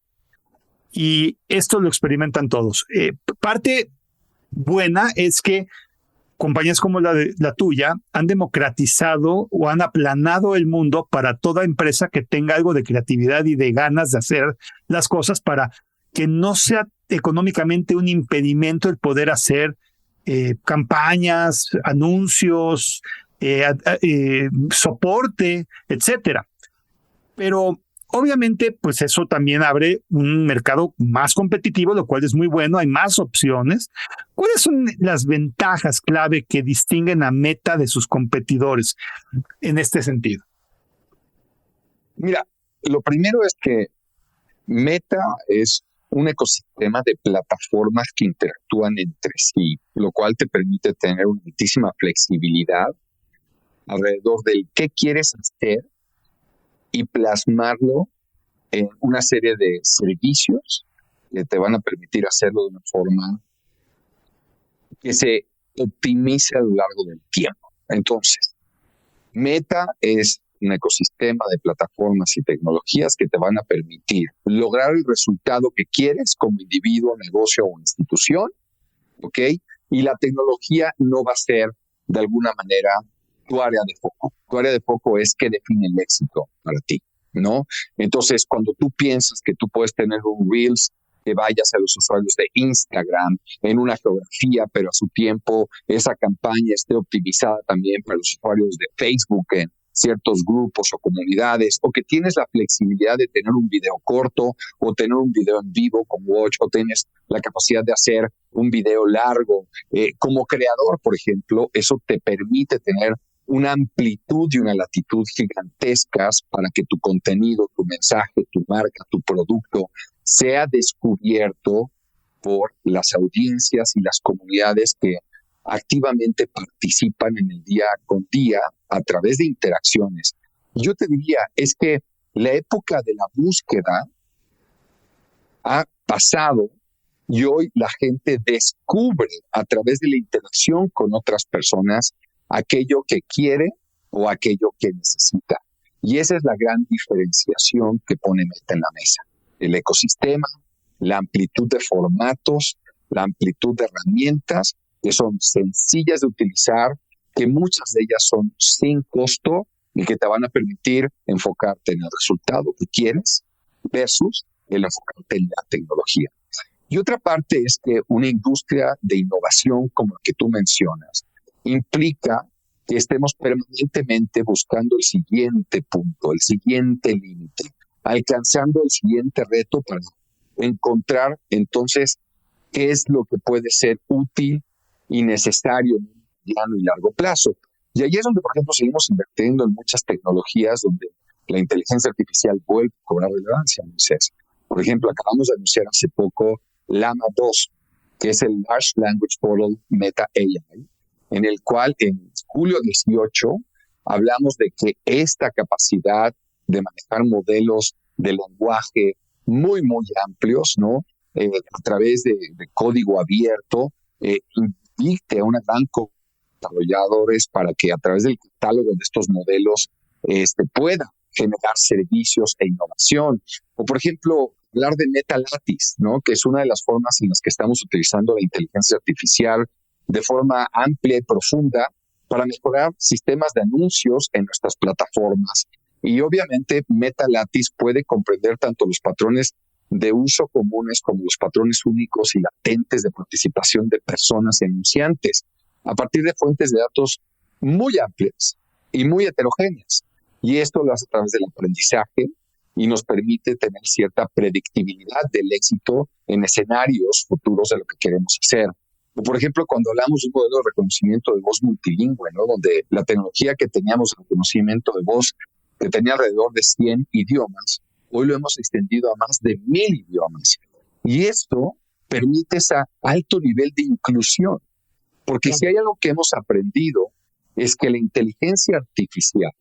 y esto lo experimentan todos. Parte buena es que compañías como la tuya han democratizado o han aplanado el mundo para toda empresa que tenga algo de creatividad y de ganas de hacer las cosas, para que no sea económicamente un impedimento el poder hacer campañas, anuncios, soporte, etcétera. Pero obviamente, pues eso también abre un mercado más competitivo, lo cual es muy bueno, hay más opciones. ¿Cuáles son las ventajas clave que distinguen a Meta de sus competidores en este sentido? Mira, lo primero es que Meta es un ecosistema de plataformas que interactúan entre sí, lo cual te permite tener una altísima flexibilidad alrededor del qué quieres hacer y plasmarlo en una serie de servicios que te van a permitir hacerlo de una forma que se optimice a lo largo del tiempo. Entonces, Meta es un ecosistema de plataformas y tecnologías que te van a permitir lograr el resultado que quieres como individuo, negocio o institución, ¿ok? Y la tecnología no va a ser, de alguna manera, tu área de foco. Tu área de foco es qué define el éxito para ti, ¿no? Entonces, cuando tú piensas que tú puedes tener un Reels que vayas a los usuarios de Instagram en una geografía, pero a su tiempo esa campaña esté optimizada también para los usuarios de Facebook en ciertos grupos o comunidades, o que tienes la flexibilidad de tener un video corto o tener un video en vivo con Watch, o tienes la capacidad de hacer un video largo. Como creador, por ejemplo, eso te permite tener una amplitud y una latitud gigantescas para que tu contenido, tu mensaje, tu marca, tu producto sea descubierto por las audiencias y las comunidades que activamente participan en el día con día a través de interacciones. Yo te diría, es que la época de la búsqueda ha pasado y hoy la gente descubre a través de la interacción con otras personas aquello que quiere o aquello que necesita. Y esa es la gran diferenciación que pone Meta en la mesa. El ecosistema, la amplitud de formatos, la amplitud de herramientas que son sencillas de utilizar, que muchas de ellas son sin costo y que te van a permitir enfocarte en el resultado que quieres versus el enfocarte en la tecnología. Y otra parte es que una industria de innovación como la que tú mencionas implica que estemos permanentemente buscando el siguiente punto, el siguiente límite, alcanzando el siguiente reto para encontrar entonces qué es lo que puede ser útil y necesario en un mediano y largo plazo. Y ahí es donde, por ejemplo, seguimos invirtiendo en muchas tecnologías donde la inteligencia artificial vuelve a cobrar relevancia, Moisés. Por ejemplo, acabamos de anunciar hace poco Llama 2, que es el Large Language Model Meta AI, en el cual en julio 18 hablamos de que esta capacidad de manejar modelos de lenguaje muy, muy amplios, ¿no? A través de código abierto, invite a una gran desarrolladores para que a través del catálogo de estos modelos pueda generar servicios e innovación. O, por ejemplo, hablar de Meta Lattice, ¿no? Que es una de las formas en las que estamos utilizando la inteligencia artificial de forma amplia y profunda para mejorar sistemas de anuncios en nuestras plataformas. Y obviamente Meta Lattice puede comprender tanto los patrones de uso comunes como los patrones únicos y latentes de participación de personas y anunciantes a partir de fuentes de datos muy amplias y muy heterogéneas. Y esto lo hace a través del aprendizaje y nos permite tener cierta predictibilidad del éxito en escenarios futuros de lo que queremos hacer. O, por ejemplo, cuando hablamos de un modelo de reconocimiento de voz multilingüe, ¿no? Donde la tecnología que teníamos de reconocimiento de voz, que tenía alrededor de 100 idiomas, hoy lo hemos extendido a más de 1000 idiomas. Y esto permite ese alto nivel de inclusión, porque si hay algo que hemos aprendido es que la inteligencia artificial,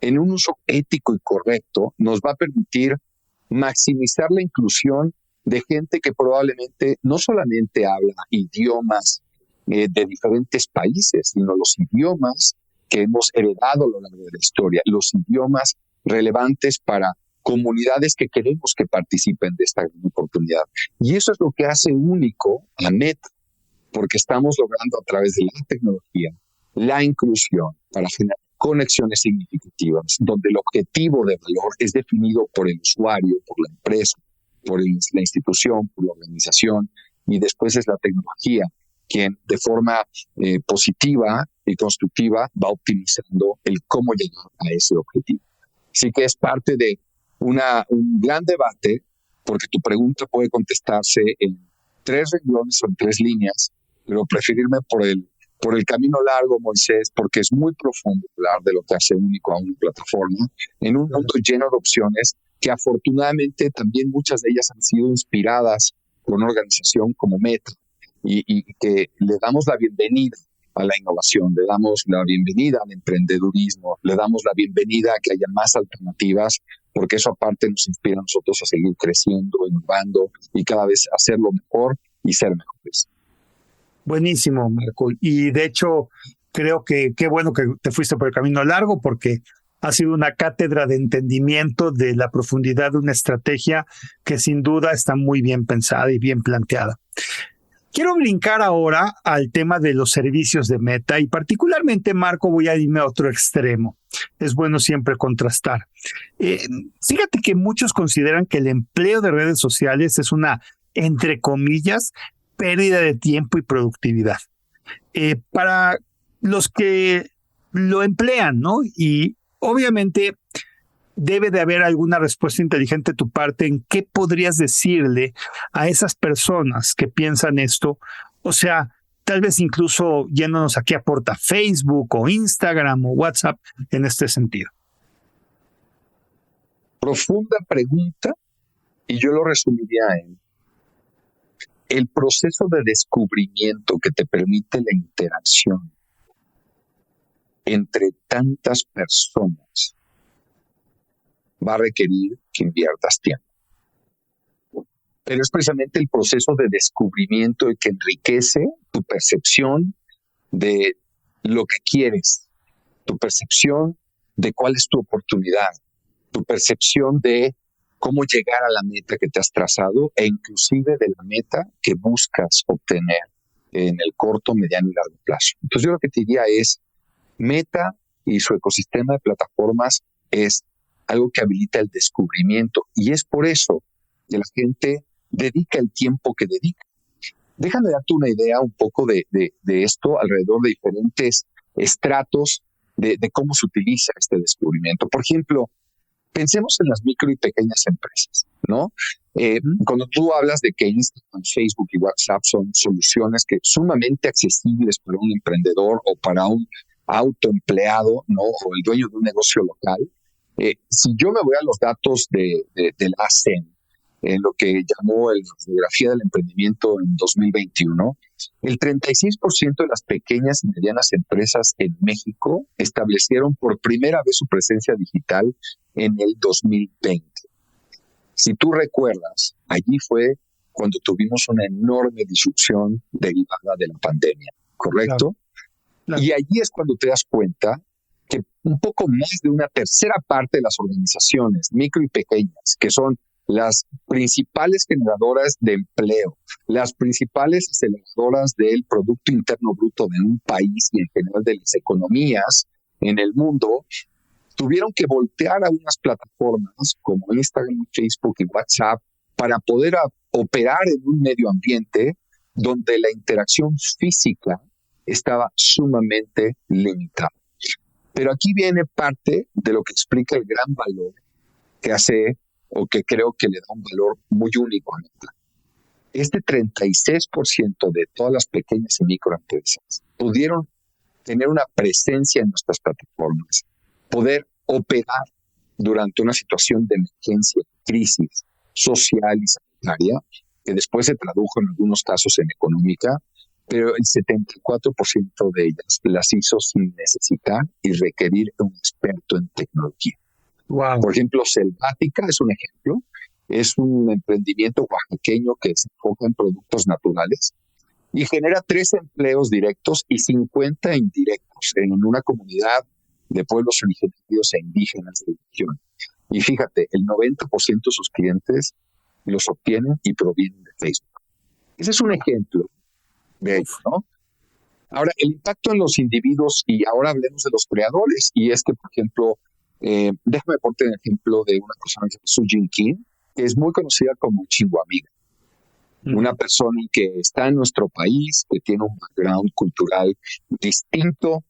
en un uso ético y correcto, nos va a permitir maximizar la inclusión de gente que probablemente no solamente habla idiomas de diferentes países, sino los idiomas que hemos heredado a lo largo de la historia, los idiomas relevantes para comunidades que queremos que participen de esta gran oportunidad. Y eso es lo que hace único a Meta, porque estamos logrando a través de la tecnología la inclusión para generar conexiones significativas, donde el objetivo de valor es definido por el usuario, por la empresa, por la institución, por la organización, y después es la tecnología quien de forma positiva y constructiva va optimizando el cómo llegar a ese objetivo. Así que es parte de un gran debate, porque tu pregunta puede contestarse en 3 renglones o en 3 líneas, pero preferirme por el camino largo, Moisés, porque es muy profundo hablar de lo que hace único a una plataforma en un mundo lleno de opciones que afortunadamente también muchas de ellas han sido inspiradas por una organización como Meta y que le damos la bienvenida a la innovación, le damos la bienvenida al emprendedurismo, le damos la bienvenida a que haya más alternativas, porque eso aparte nos inspira a nosotros a seguir creciendo, innovando y cada vez hacerlo mejor y ser mejores. Buenísimo, Marco. Y de hecho, creo que qué bueno que te fuiste por el camino largo, porque ha sido una cátedra de entendimiento de la profundidad de una estrategia que sin duda está muy bien pensada y bien planteada. Quiero brincar ahora al tema de los servicios de Meta y particularmente, Marco, voy a irme a otro extremo. Es bueno siempre contrastar. Fíjate que muchos consideran que el empleo de redes sociales es una, entre comillas, pérdida de tiempo y productividad. Para los que lo emplean, ¿no? Y obviamente debe de haber alguna respuesta inteligente de tu parte en qué podrías decirle a esas personas que piensan esto. O sea, tal vez incluso yéndonos aquí a porta Facebook o Instagram o WhatsApp en este sentido. Profunda pregunta, y yo lo resumiría en el proceso de descubrimiento que te permite la interacción entre tantas personas va a requerir que inviertas tiempo. Pero es precisamente el proceso de descubrimiento el que enriquece tu percepción de lo que quieres, tu percepción de cuál es tu oportunidad, tu percepción de cómo llegar a la meta que te has trazado e inclusive de la meta que buscas obtener en el corto, mediano y largo plazo. Entonces yo lo que te diría es, Meta y su ecosistema de plataformas es algo que habilita el descubrimiento y es por eso que la gente dedica el tiempo que dedica. Déjame darte una idea un poco de esto alrededor de diferentes estratos de cómo se utiliza este descubrimiento. Por ejemplo, pensemos en las micro y pequeñas empresas, ¿no? Cuando tú hablas de que Instagram, Facebook y WhatsApp son soluciones que sumamente accesibles para un emprendedor o para un autoempleado, ¿no? O el dueño de un negocio local, si yo me voy a los datos de la ACEN, en lo que llamó la Fotografía del Emprendimiento en 2021, el 36% de las pequeñas y medianas empresas en México establecieron por primera vez su presencia digital en el 2020. Si tú recuerdas, allí fue cuando tuvimos una enorme disrupción derivada de la pandemia, ¿correcto? Claro. Y allí es cuando te das cuenta que un poco más de una tercera parte de las organizaciones micro y pequeñas, que son las principales generadoras de empleo, las principales aceleradoras del Producto Interno Bruto de un país y en general de las economías en el mundo, tuvieron que voltear a unas plataformas como Instagram, Facebook y WhatsApp para poder operar en un medio ambiente donde la interacción física estaba sumamente limitada. Pero aquí viene parte de lo que explica el gran valor que hace o que creo que le da un valor muy único a Meta. este 36% de todas las pequeñas y microempresas pudieron tener una presencia en nuestras plataformas, poder operar durante una situación de emergencia, crisis social y sanitaria, que después se tradujo en algunos casos en económica, pero el 74% de ellas las hizo sin necesitar y requerir un experto en tecnología. Wow. Por ejemplo, Selvática es un ejemplo. Es un emprendimiento oaxaqueño que se enfoca en productos naturales y genera 3 empleos directos y 50 indirectos en una comunidad de pueblos originarios e indígenas de la región. Y fíjate, el 90% de sus clientes los obtienen y provienen de Facebook. Ese es un ejemplo de ello, ¿no? Ahora, el impacto en los individuos, y ahora hablemos de los creadores, y es que, por ejemplo, déjame ponerte un ejemplo de una persona que se llama Su Jin Kim, que es muy conocida como Chinguamiga. Una persona que está en nuestro país, que tiene un background cultural distinto,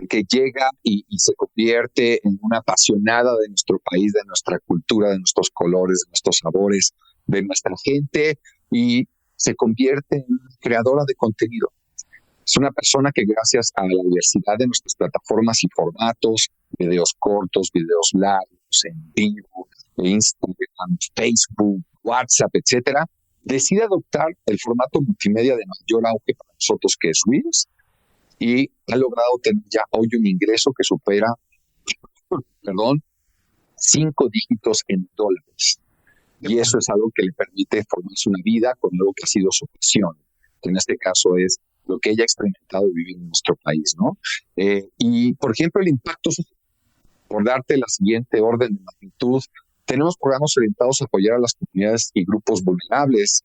que llega y se convierte en una apasionada de nuestro país, de nuestra cultura, de nuestros colores, de nuestros sabores, de nuestra gente, y se convierte en creadora de contenido. Es una persona que gracias a la diversidad de nuestras plataformas y formatos, videos cortos, videos largos, en vivo, Instagram, Facebook, WhatsApp, etcétera, decide adoptar el formato multimedia de mayor auge para nosotros, que es Reels, y ha logrado tener ya hoy un ingreso que supera 5 dígitos en dólares. Y eso es algo que le permite formarse una vida con algo que ha sido su pasión, que en este caso es lo que ella ha experimentado vivir en nuestro país, ¿no? Y, por ejemplo, el impacto social, por darte la siguiente orden de magnitud, tenemos programas orientados a apoyar a las comunidades y grupos vulnerables.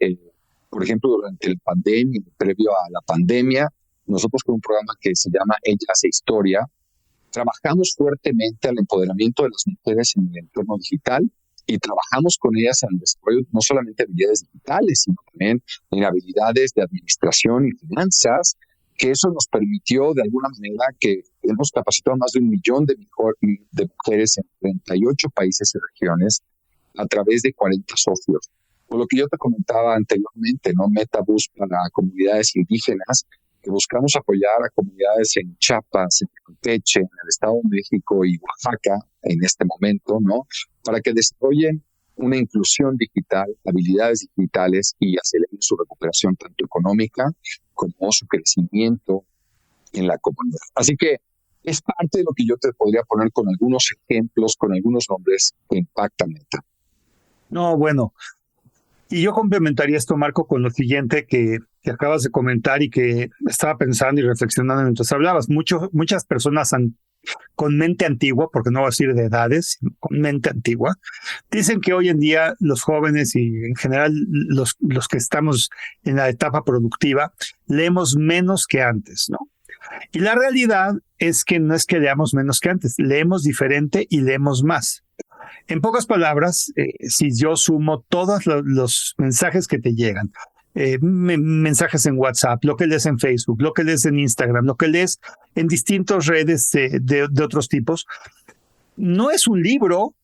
Por ejemplo, durante la pandemia, previo a la pandemia, nosotros con un programa que se llama Ella hace historia, trabajamos fuertemente al empoderamiento de las mujeres en el entorno digital y trabajamos con ellas en el desarrollo no solamente de habilidades digitales, sino también en habilidades de administración y finanzas, que eso nos permitió de alguna manera que hemos capacitado a más de 1 millón de mujeres en 38 países y regiones a través de 40 socios. Por lo que yo te comentaba anteriormente, ¿no? Metabus para comunidades indígenas, que buscamos apoyar a comunidades en Chiapas, en Campeche, en el Estado de México y Oaxaca en este momento, ¿no? Para que desarrollen una inclusión digital, habilidades digitales y aceleren su recuperación tanto económica como su crecimiento en la comunidad. Así que es parte de lo que yo te podría poner con algunos ejemplos, con algunos nombres que impactan Meta. No, bueno. Y yo complementaría esto, Marco, con lo siguiente que acabas de comentar y que estaba pensando y reflexionando mientras hablabas. Muchas personas con mente antigua, porque no voy a decir de edades, sino con mente antigua, dicen que hoy en día los jóvenes y en general los que estamos en la etapa productiva leemos menos que antes, ¿no? Y la realidad es que no es que leamos menos que antes, leemos diferente y leemos más. En pocas palabras, si yo sumo todos los mensajes que te llegan, mensajes en WhatsApp, lo que lees en Facebook, lo que lees en Instagram, lo que lees en distintas redes de otros tipos, no es un libro,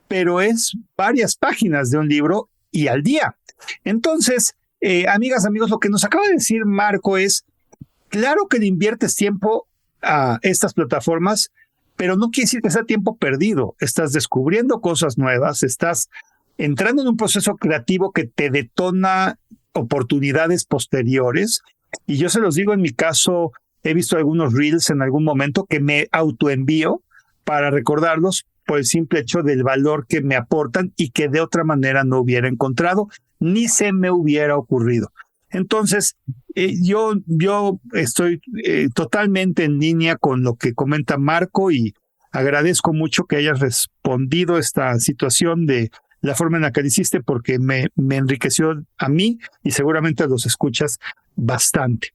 pero es varias páginas de un libro y al día. Entonces, amigas, amigos, lo que nos acaba de decir Marco es, claro que le inviertes tiempo a estas plataformas, pero no quiere decir que sea tiempo perdido. Estás descubriendo cosas nuevas, estás entrando en un proceso creativo que te detona oportunidades posteriores. Y yo se los digo, en mi caso, he visto algunos reels en algún momento que me autoenvío para recordarlos por el simple hecho del valor que me aportan y que de otra manera no hubiera encontrado, ni se me hubiera ocurrido. Entonces, yo estoy totalmente en línea con lo que comenta Marco y agradezco mucho que hayas respondido esta situación de la forma en la que lo hiciste, porque me enriqueció a mí y seguramente a los escuchas bastante.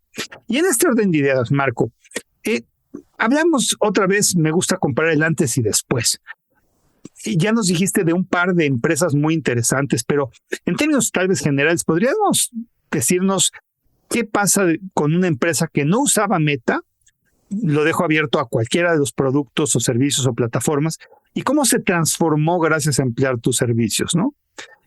Y en este orden de ideas, Marco, hablamos otra vez, me gusta comparar el antes y después. Ya nos dijiste de un par de empresas muy interesantes, pero en términos tal vez generales, ¿podríamos decirnos qué pasa con una empresa que no usaba Meta? Lo dejo abierto a cualquiera de los productos o servicios o plataformas, y cómo se transformó gracias a emplear tus servicios, ¿no?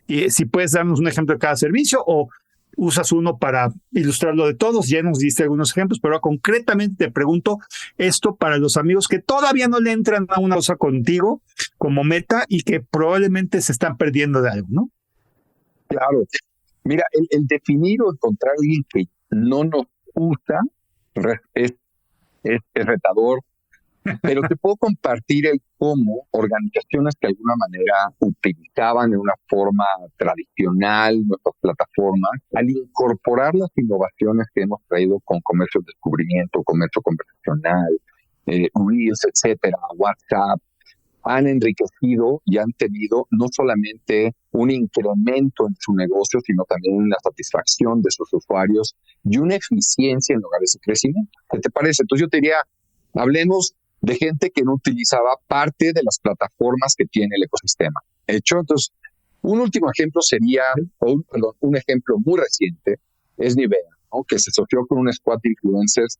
Y si puedes darnos un ejemplo de cada servicio o usas uno para ilustrarlo de todos. Ya nos diste algunos ejemplos, pero ahora concretamente te pregunto esto para los amigos que todavía no le entran a una cosa contigo como meta y que probablemente se están perdiendo de algo, ¿no? Claro. Mira, el definir o encontrar a alguien que no nos usa es retador, pero te puedo compartir el cómo organizaciones que de alguna manera utilizaban de una forma tradicional nuestras plataformas, al incorporar las innovaciones que hemos traído con comercio de descubrimiento, comercio conversacional, Reels, etcétera, WhatsApp, han enriquecido y han tenido no solamente un incremento en su negocio, sino también la satisfacción de sus usuarios y una eficiencia en lugar de ese crecimiento. ¿Qué te parece? Entonces yo te diría, hablemos de gente que no utilizaba parte de las plataformas que tiene el ecosistema. Entonces, un último ejemplo sería, un ejemplo muy reciente, es Nivea, ¿no? Que se asoció con un squad de influencers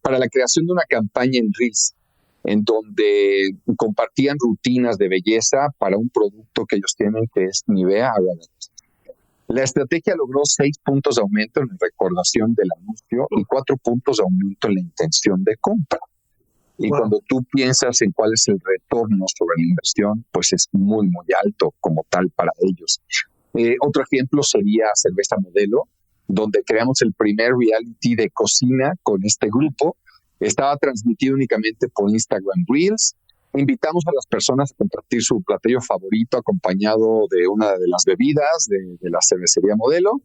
para la creación de una campaña en Reels, en donde compartían rutinas de belleza para un producto que ellos tienen, que es Nivea Agua. La estrategia logró 6 puntos de aumento en la recordación del anuncio y 4 puntos de aumento en la intención de compra. Y cuando tú piensas en cuál es el retorno sobre la inversión, pues es muy, muy alto como tal para ellos. Otro ejemplo sería Cerveza Modelo, donde creamos el primer reality de cocina con este grupo. Estaba transmitido únicamente por Instagram Reels. Invitamos a las personas a compartir su platillo favorito acompañado de una de las bebidas de la cervecería Modelo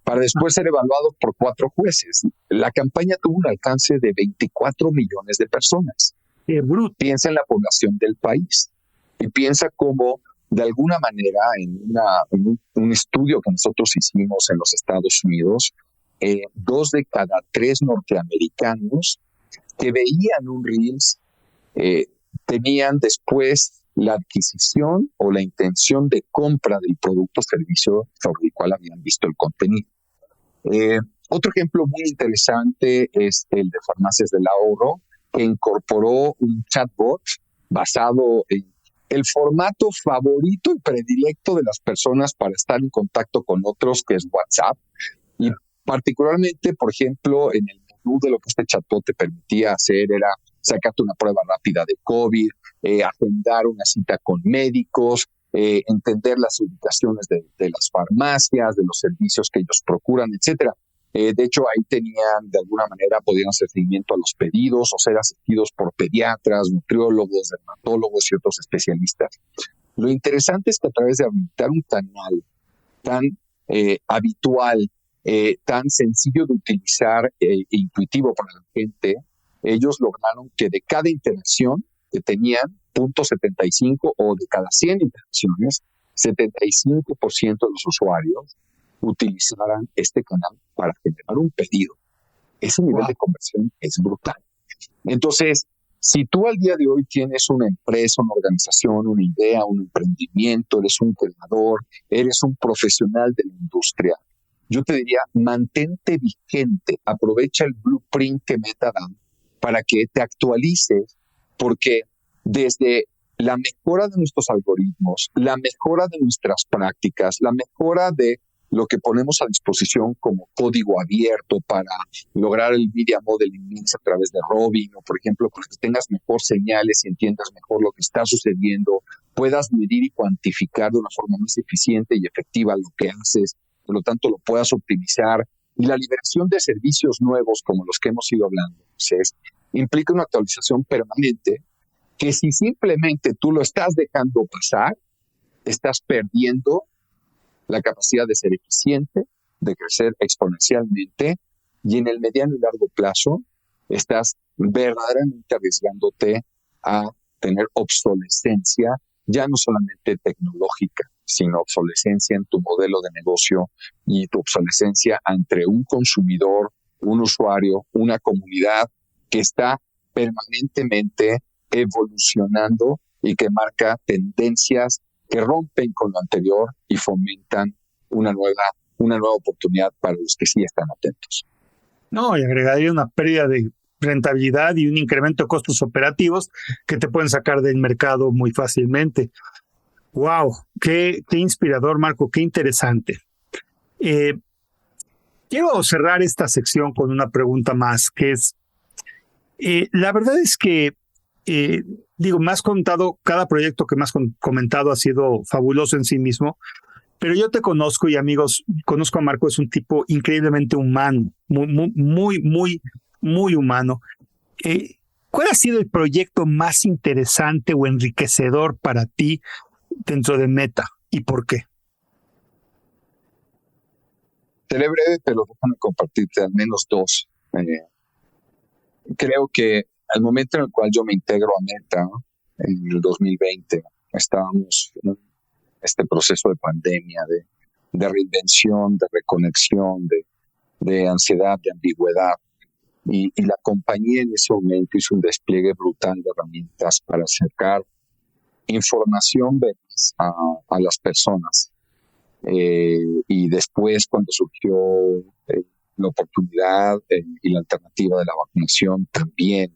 para después ser evaluados por 4 jueces. La campaña tuvo un alcance de 24 millones de personas. Piensa en la población del país y piensa cómo de alguna manera en un estudio que nosotros hicimos en los Estados Unidos, 2 de cada 3 norteamericanos que veían un Reels tenían después la adquisición o la intención de compra del producto o servicio sobre el cual habían visto el contenido. Otro ejemplo muy interesante es el de Farmacias del Ahorro, que incorporó un chatbot basado en el formato favorito y predilecto de las personas para estar en contacto con otros, que es WhatsApp. Y particularmente, por ejemplo, en el menú de lo que este chatbot te permitía hacer era sacarte una prueba rápida de COVID, agendar una cita con médicos, entender las ubicaciones de las farmacias, de los servicios que ellos procuran, etcétera. De hecho, ahí tenían, de alguna manera, podían hacer seguimiento a los pedidos o ser asistidos por pediatras, nutriólogos, dermatólogos y otros especialistas. Lo interesante es que a través de habilitar un canal tan habitual, tan sencillo de utilizar e intuitivo para la gente, ellos lograron que de cada interacción que tenían, 0.75 o de cada 100 interacciones, 75% de los usuarios utilizaran este canal para generar un pedido. Ese nivel de conversión es brutal. Entonces, si tú al día de hoy tienes una empresa, una organización, una idea, un emprendimiento, eres un creador, eres un profesional de la industria, yo te diría, mantente vigente, aprovecha el blueprint que Meta da para que te actualices, porque desde la mejora de nuestros algoritmos, la mejora de nuestras prácticas, la mejora de lo que ponemos a disposición como código abierto para lograr el media modeling mix a través de Robin, o por ejemplo, para que tengas mejor señales y entiendas mejor lo que está sucediendo, puedas medir y cuantificar de una forma más eficiente y efectiva lo que haces, por lo tanto lo puedas optimizar, y la liberación de servicios nuevos como los que hemos ido hablando, entonces, implica una actualización permanente que si simplemente tú lo estás dejando pasar, estás perdiendo la capacidad de ser eficiente, de crecer exponencialmente, y en el mediano y largo plazo estás verdaderamente arriesgándote a tener obsolescencia, ya no solamente tecnológica, sino obsolescencia en tu modelo de negocio y tu obsolescencia entre un consumidor, un usuario, una comunidad que está permanentemente evolucionando y que marca tendencias que rompen con lo anterior y fomentan una nueva oportunidad para los que sí están atentos. No, y agregaría una pérdida de rentabilidad y un incremento de costos operativos que te pueden sacar del mercado muy fácilmente. ¡Wow! Qué inspirador, Marco, qué interesante. Quiero cerrar esta sección con una pregunta más, que es, la verdad es que, me has contado, cada proyecto que me has comentado ha sido fabuloso en sí mismo, pero yo te conozco y amigos, conozco a Marco, es un tipo increíblemente humano, muy humano. ¿Cuál ha sido el proyecto más interesante o enriquecedor para ti dentro de Meta y por qué? Seré breve, pero déjame compartirte al menos dos. Creo que al momento en el cual yo me integro a Meta, en el 2020, estábamos en este proceso de pandemia, de reinvención, de reconexión, de ansiedad, de ambigüedad. Y la compañía en ese momento hizo un despliegue brutal de herramientas para acercar información veraz a las personas. Y después, cuando surgió la oportunidad y la alternativa de la vacunación, también.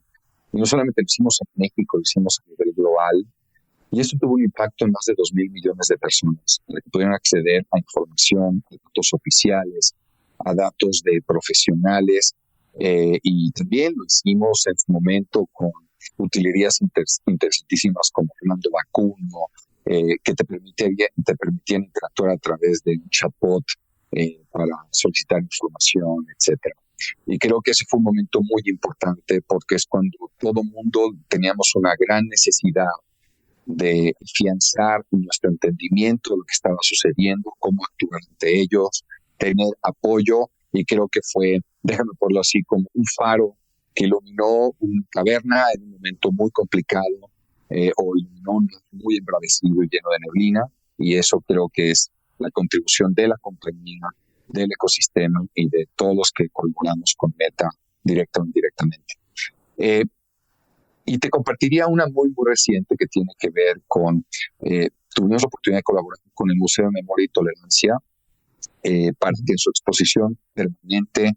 Y no solamente lo hicimos en México, lo hicimos a nivel global. Y esto tuvo un impacto en más de 2.000 millones de personas, para que pudieran acceder a información, a datos oficiales, a datos de profesionales. Y también lo hicimos en su momento con utilerías interesantísimas como Fernando Vacuno, que te permitían interactuar a través de un chatbot para solicitar información, etcétera. Y creo que ese fue un momento muy importante porque es cuando todo mundo teníamos una gran necesidad de afianzar nuestro entendimiento de lo que estaba sucediendo, cómo actuar ante ellos, tener apoyo, y creo que fue, déjame ponerlo así, como un faro que iluminó una caverna en un momento muy complicado, o iluminó un muy embravecido y lleno de neblina, y eso creo que es la contribución de la compañía, del ecosistema y de todos los que colaboramos con Meta directa o indirectamente. Y te compartiría una muy reciente que tiene que ver con, tuvimos la oportunidad de colaborar con el Museo de Memoria y Tolerancia para que en su exposición permanente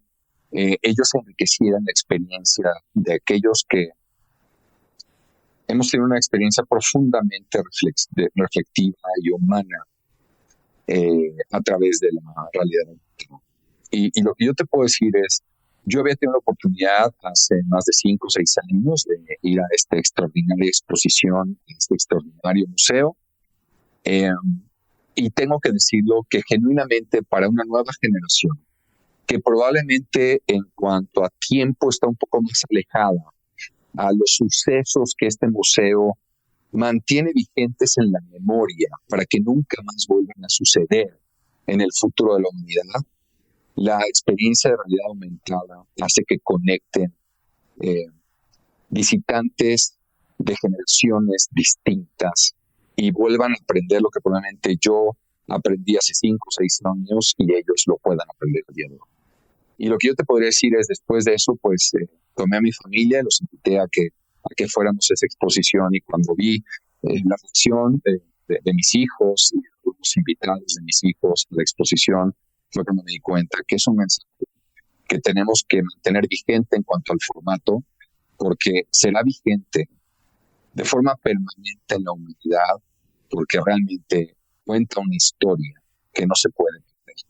ellos enriquecieran la experiencia de aquellos que hemos tenido una experiencia profundamente reflectiva y humana a través de la realidad. Y lo que yo te puedo decir es, yo había tenido la oportunidad hace más de 5 o 6 años de ir a esta extraordinaria exposición, a este extraordinario museo. Y tengo que decirlo que genuinamente para una nueva generación, que probablemente en cuanto a tiempo está un poco más alejada a los sucesos que este museo mantiene vigentes en la memoria para que nunca más vuelvan a suceder en el futuro de la humanidad, la experiencia de realidad aumentada hace que conecten visitantes de generaciones distintas y vuelvan a aprender lo que probablemente yo aprendí hace 5 o 6 años y ellos lo puedan aprender el día de hoy. Y lo que yo te podría decir es, después de eso, pues tomé a mi familia y los invité a que fuéramos a esa exposición, y cuando vi la reacción de mis hijos y los invitados de mis hijos a la exposición, fue cuando me di cuenta que es un mensaje que tenemos que mantener vigente en cuanto al formato, porque será vigente de forma permanente en la humanidad, porque realmente cuenta una historia que no se puede perder.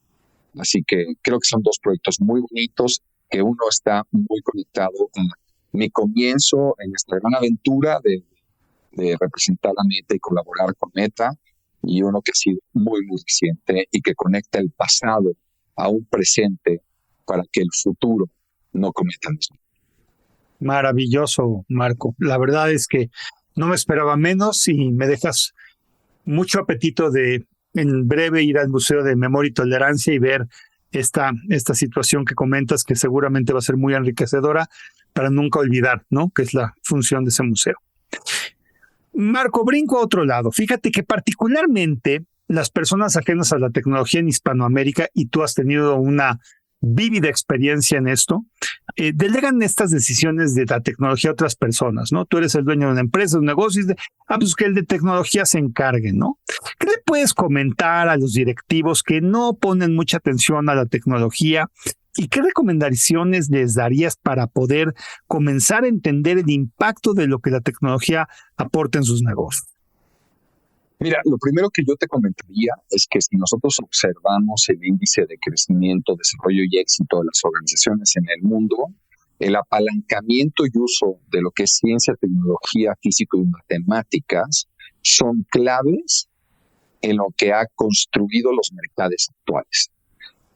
Así que creo que son 2 proyectos muy bonitos, que uno está muy conectado a mi comienzo en esta gran aventura de representar a Meta y colaborar con Meta, y uno que ha sido muy reciente y que conecta el pasado a un presente para que el futuro no cometa el mismo. Maravilloso, Marco. La verdad es que no me esperaba menos y me dejas mucho apetito de en breve ir al Museo de Memoria y Tolerancia y ver esta situación que comentas, que seguramente va a ser muy enriquecedora para nunca olvidar, ¿no?, que es la función de ese museo. Marco, brinco a otro lado. Fíjate que particularmente las personas ajenas a la tecnología en Hispanoamérica, y tú has tenido una vívida experiencia en esto, delegan estas decisiones de la tecnología a otras personas, ¿no? Tú eres el dueño de una empresa, de un negocio, y pues que el de tecnología se encargue, ¿no? ¿Qué le puedes comentar a los directivos que no ponen mucha atención a la tecnología? ¿Y qué recomendaciones les darías para poder comenzar a entender el impacto de lo que la tecnología aporta en sus negocios? Mira, lo primero que yo te comentaría es que si nosotros observamos el índice de crecimiento, desarrollo y éxito de las organizaciones en el mundo, el apalancamiento y uso de lo que es ciencia, tecnología, físico y matemáticas son claves en lo que ha construido los mercados actuales.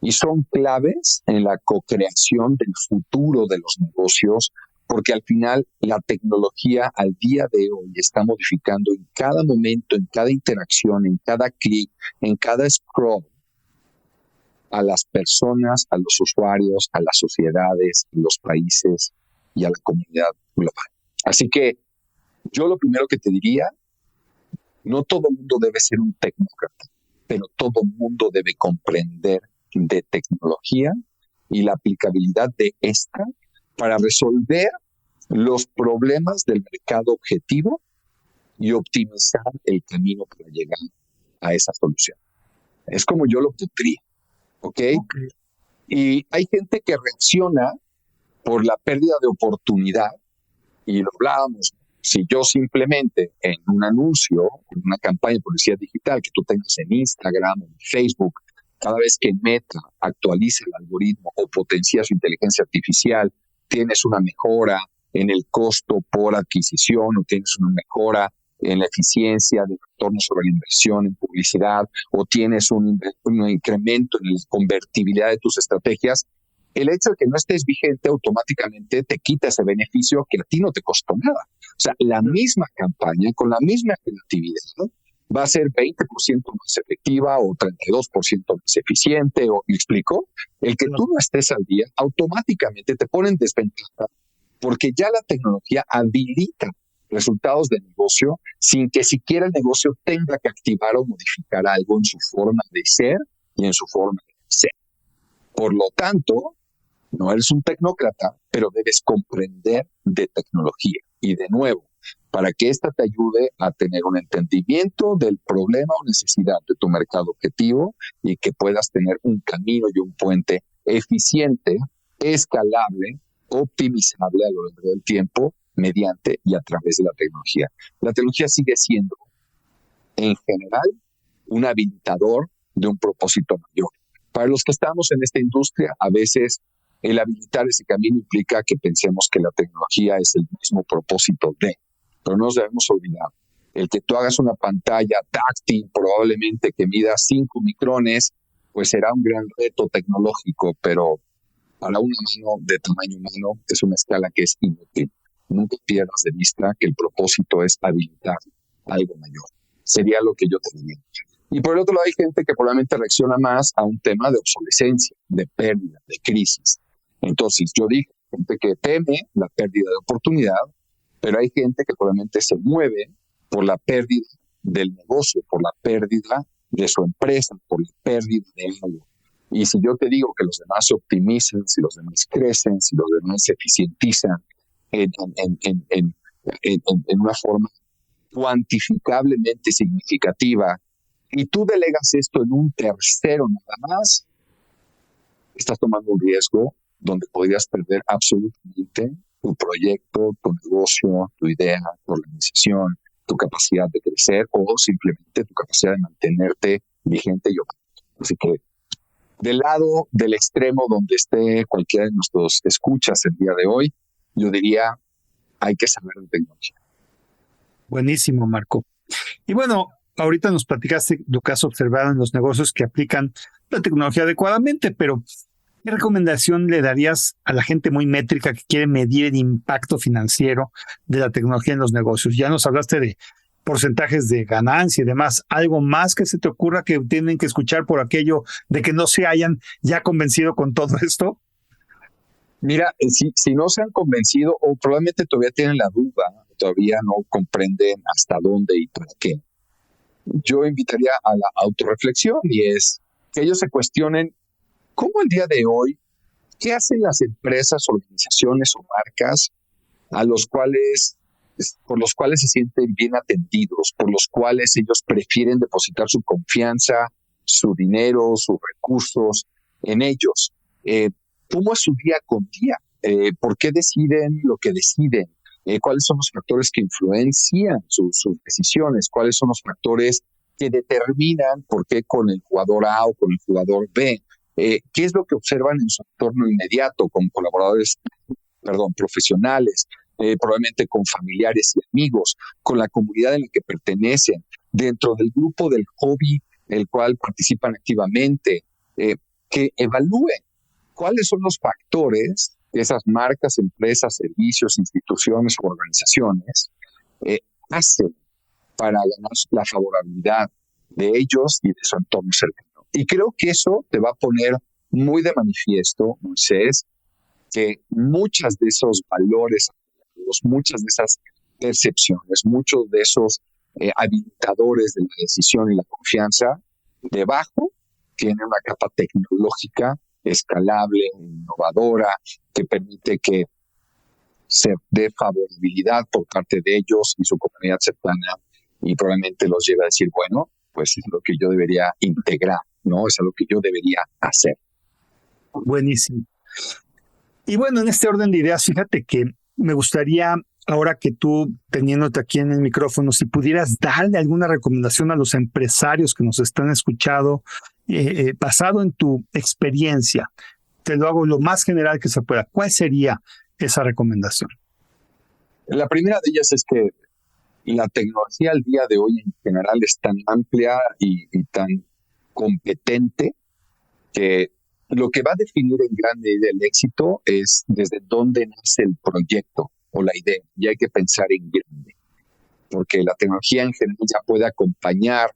Y son claves en la co-creación del futuro de los negocios, porque al final la tecnología al día de hoy está modificando en cada momento, en cada interacción, en cada clic, en cada scroll, a las personas, a los usuarios, a las sociedades, a los países y a la comunidad global. Así que yo lo primero que te diría, no todo el mundo debe ser un tecnócrata, pero todo el mundo debe comprender de tecnología y la aplicabilidad de esta para resolver los problemas del mercado objetivo y optimizar el camino para llegar a esa solución. Es como yo lo pondría, ¿ok? Y hay gente que reacciona por la pérdida de oportunidad, y lo hablábamos. Si yo simplemente en un anuncio, en una campaña de publicidad digital que tú tengas en Instagram o en Facebook, cada vez que Meta actualiza el algoritmo o potencia su inteligencia artificial, tienes una mejora en el costo por adquisición o tienes una mejora en la eficiencia del retorno sobre la inversión en publicidad o tienes un incremento en la convertibilidad de tus estrategias, el hecho de que no estés vigente automáticamente te quita ese beneficio que a ti no te costó nada. O sea, la misma campaña con la misma creatividad, ¿no?, va a ser 20% más efectiva o 32% más eficiente, o ¿me explico? El que tú no estés al día automáticamente te pone en desventaja porque ya la tecnología habilita resultados de negocio sin que siquiera el negocio tenga que activar o modificar algo en su forma de ser y en su forma de ser. Por lo tanto, no eres un tecnócrata, pero debes comprender de tecnología. Y de nuevo, para que ésta te ayude a tener un entendimiento del problema o necesidad de tu mercado objetivo y que puedas tener un camino y un puente eficiente, escalable, optimizable a lo largo del tiempo mediante y a través de la tecnología. La tecnología sigue siendo, en general, un habilitador de un propósito mayor. Para los que estamos en esta industria, a veces el habilitar ese camino implica que pensemos que la tecnología es el mismo propósito de, pero no nos debemos olvidar. El que tú hagas una pantalla táctil, probablemente que mida 5 micrones, pues será un gran reto tecnológico, pero para una mano de tamaño humano es una escala que es inútil. Nunca pierdas de vista que el propósito es habilitar algo mayor. Sería lo que yo te diría. Y por el otro lado hay gente que probablemente reacciona más a un tema de obsolescencia, de pérdida, de crisis. Entonces yo dije, gente que teme la pérdida de oportunidad, pero hay gente que probablemente se mueve por la pérdida del negocio, por la pérdida de su empresa, por la pérdida de algo. Y si yo te digo que los demás se optimizan, si los demás crecen, si los demás se eficientizan en una forma cuantificablemente significativa, y tú delegas esto en un tercero nada más, estás tomando un riesgo donde podrías perder absolutamente tu proyecto, tu negocio, tu idea, tu organización, tu capacidad de crecer o simplemente tu capacidad de mantenerte vigente y operante. Así que del lado del extremo donde esté cualquiera de nuestros escuchas el día de hoy, yo diría, hay que saber de tecnología. Buenísimo, Marco. Y bueno, ahorita nos platicaste lo que has observado en los negocios que aplican la tecnología adecuadamente, pero ¿qué recomendación le darías a la gente muy métrica que quiere medir el impacto financiero de la tecnología en los negocios? Ya nos hablaste de porcentajes de ganancia y demás. ¿Algo más que se te ocurra que tienen que escuchar por aquello de que no se hayan ya convencido con todo esto? Mira, si no se han convencido o probablemente todavía tienen la duda, todavía no comprenden hasta dónde y para qué, yo invitaría a la autorreflexión y es que ellos se cuestionen cómo el día de hoy, qué hacen las empresas, organizaciones o marcas por los cuales se sienten bien atendidos, por los cuales ellos prefieren depositar su confianza, su dinero, sus recursos en ellos. ¿Cómo es su día con día? ¿Por qué deciden lo que deciden? cuáles son los factores que influencian sus decisiones, cuáles son los factores que determinan por qué con el jugador A o con el jugador B, qué es lo que observan en su entorno inmediato como colaboradores, profesionales, probablemente con familiares y amigos, con la comunidad en la que pertenecen, dentro del grupo del hobby el cual participan activamente, que evalúen cuáles son los factores que esas marcas, empresas, servicios, instituciones o organizaciones hacen para ganar la favorabilidad de ellos y de su entorno cercano. Y creo que eso te va a poner muy de manifiesto, Moisés, que muchas de esos valores, muchas de esas percepciones, muchos de esos habilitadores de la decisión y la confianza, debajo tienen una capa tecnológica escalable, innovadora, que permite que se dé favorabilidad por parte de ellos y su comunidad cercana, y probablemente los lleve a decir, bueno, pues es lo que yo debería integrar, ¿no? Es lo que yo debería hacer. Buenísimo. Y bueno, en este orden de ideas, fíjate que me gustaría, ahora que tú, teniéndote aquí en el micrófono, si pudieras darle alguna recomendación a los empresarios que nos están escuchando, basado en tu experiencia, te lo hago lo más general que se pueda. ¿Cuál sería esa recomendación? La primera de ellas es que la tecnología al día de hoy en general es tan amplia y tan competente que lo que va a definir en gran medida el éxito es desde dónde nace el proyecto o la idea. Y hay que pensar en grande, porque la tecnología en general ya puede acompañar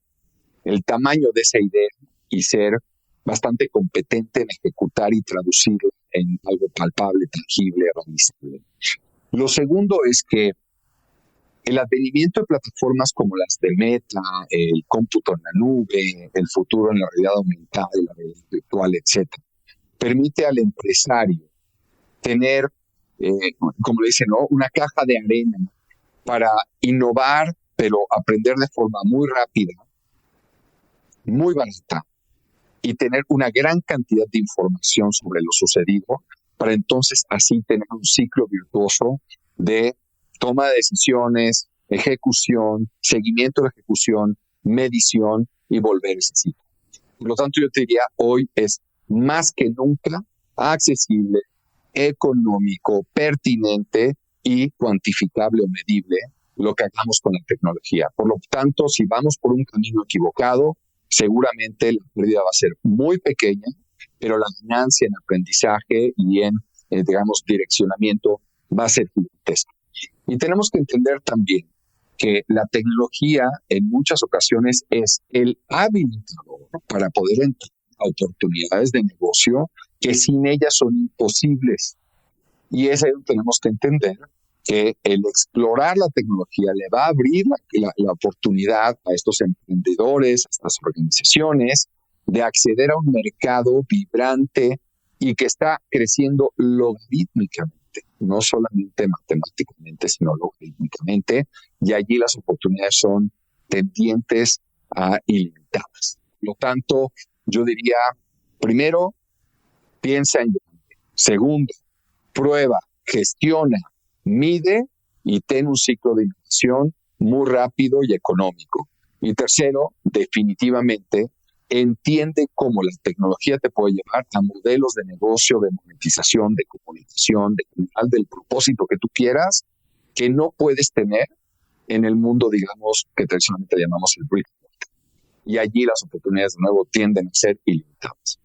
el tamaño de esa idea y ser bastante competente en ejecutar y traducirlo en algo palpable, tangible, realizable. Lo segundo es que el advenimiento de plataformas como las de Meta, el cómputo en la nube, el futuro en la realidad aumentada, la realidad virtual, etc., permite al empresario tener, como le dicen, ¿no?, una caja de arena para innovar, pero aprender de forma muy rápida, muy barata, y tener una gran cantidad de información sobre lo sucedido, para entonces así tener un ciclo virtuoso de toma de decisiones, ejecución, seguimiento de ejecución, medición y volver ese ciclo. Por lo tanto, yo te diría, hoy es más que nunca accesible, económico, pertinente y cuantificable o medible lo que hagamos con la tecnología. Por lo tanto, si vamos por un camino equivocado, seguramente la pérdida va a ser muy pequeña, pero la ganancia en aprendizaje y en, direccionamiento va a ser gigantesca. Y tenemos que entender también que la tecnología en muchas ocasiones es el habilitador para poder entrar a oportunidades de negocio que sin ellas son imposibles. Y es ahí donde tenemos que entender que el explorar la tecnología le va a abrir la oportunidad a estos emprendedores, a estas organizaciones, de acceder a un mercado vibrante y que está creciendo logarítmicamente, no solamente matemáticamente, sino logarítmicamente, y allí las oportunidades son tendientes a ilimitadas. Por lo tanto, yo diría, primero, piensa en grande. Segundo, prueba, gestiona, mide y ten un ciclo de innovación muy rápido y económico. Y tercero, definitivamente, entiende cómo la tecnología te puede llevar a modelos de negocio, de monetización, de comunicación, del propósito que tú quieras, que no puedes tener en el mundo, digamos, que tradicionalmente llamamos el brick and mortar. Y allí las oportunidades, de nuevo, tienden a ser ilimitadas.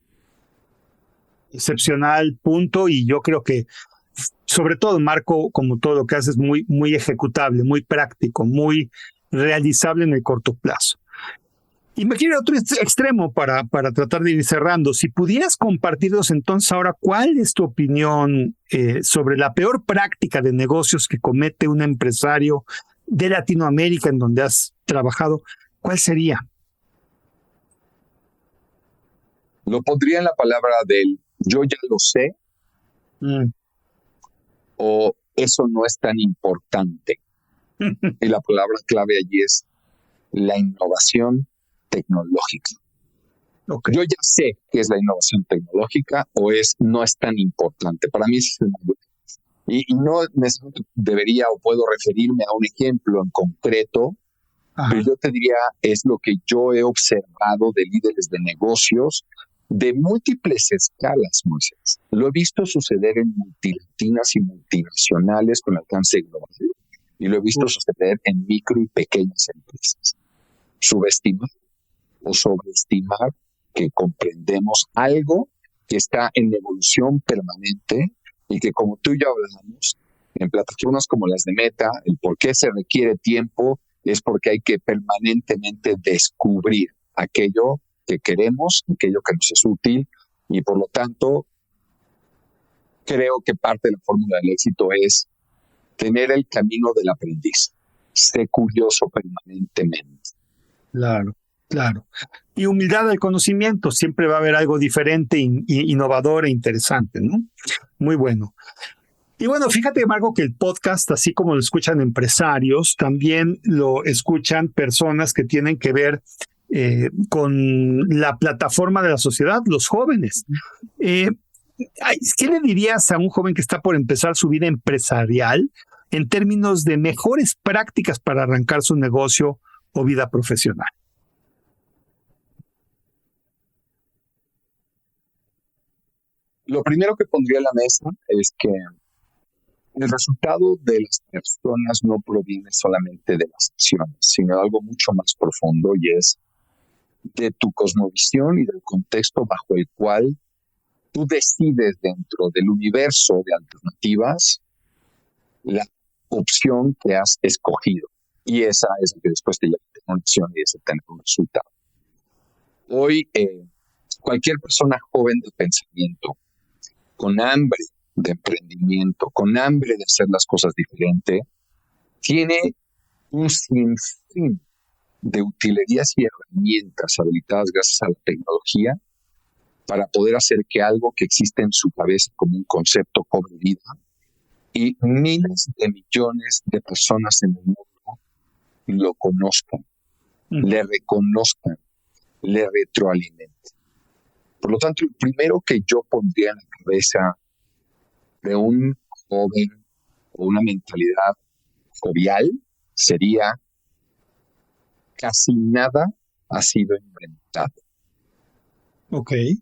Excepcional punto, y yo creo que sobre todo, Marco, como todo lo que haces, muy, muy ejecutable, muy práctico, muy realizable en el corto plazo. Y me quiero ir a otro extremo para tratar de ir cerrando. Si pudieras compartirnos entonces ahora, ¿cuál es tu opinión sobre la peor práctica de negocios que comete un empresario de Latinoamérica en donde has trabajado? ¿Cuál sería? Lo pondría en la palabra del yo ya lo sé, o eso no es tan importante. Y la palabra clave allí es la innovación tecnológica. Okay. Yo ya sé qué es la innovación tecnológica o no es tan importante. Para mí es Y no necesariamente debería o puedo referirme a un ejemplo en concreto, pero yo te diría, es lo que yo he observado de líderes de negocios de múltiples escalas, Moisés. Lo he visto suceder en multilatinas y multinacionales con alcance global. Y lo he visto suceder en micro y pequeñas empresas. Subestimar o sobreestimar que comprendemos algo que está en evolución permanente y que, como tú y yo hablamos, en plataformas como las de Meta, el por qué se requiere tiempo es porque hay que permanentemente descubrir aquello que queremos, aquello que nos es útil, y por lo tanto creo que parte de la fórmula del éxito es tener el camino del aprendiz, ser curioso permanentemente. Claro, claro. Y humildad al conocimiento, siempre va a haber algo diferente, innovador e interesante, ¿no? Muy bueno. Y bueno, fíjate, Marco, que el podcast, así como lo escuchan empresarios, también lo escuchan personas que tienen que ver con la plataforma de la sociedad, los jóvenes. ¿Qué le dirías a un joven que está por empezar su vida empresarial en términos de mejores prácticas para arrancar su negocio o vida profesional? Lo primero que pondría en la mesa es que el resultado de las personas no proviene solamente de las acciones, sino de algo mucho más profundo, y es de tu cosmovisión y del contexto bajo el cual tú decides dentro del universo de alternativas la opción que has escogido. Y esa es la que después te lleva a tener una acción y es el tener un resultado. Hoy, cualquier persona joven de pensamiento, con hambre de emprendimiento, con hambre de hacer las cosas diferente, tiene un sinfín de utilerías y herramientas habilitadas gracias a la tecnología para poder hacer que algo que existe en su cabeza como un concepto cobre vida y miles de millones de personas en el mundo lo conozcan, le reconozcan, le retroalimenten. Por lo tanto, lo primero que yo pondría en la cabeza de un joven o una mentalidad jovial sería: casi nada ha sido inventado. Okay.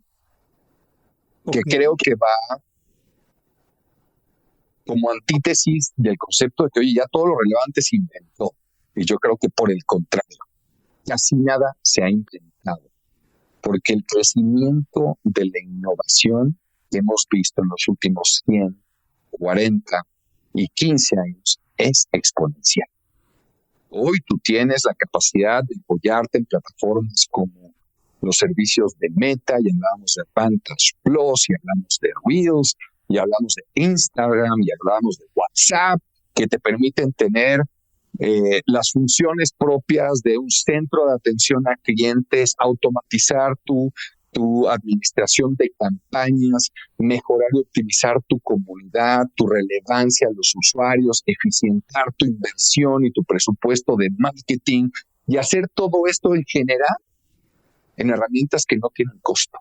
Que creo que va como antítesis del concepto de que, oye, ya todo lo relevante se inventó. Y yo creo que por el contrario, casi nada se ha inventado. Porque el crecimiento de la innovación que hemos visto en los últimos 100, 40 y 15 años es exponencial. Hoy tú tienes la capacidad de apoyarte en plataformas como los servicios de Meta, y hablamos de Vantage Plus, y hablamos de Reels, y hablamos de Instagram, y hablamos de WhatsApp, que te permiten tener las funciones propias de un centro de atención a clientes, automatizar tu administración de campañas, mejorar y optimizar tu comunidad, tu relevancia a los usuarios, eficientar tu inversión y tu presupuesto de marketing, y hacer todo esto en general en herramientas que no tienen costo.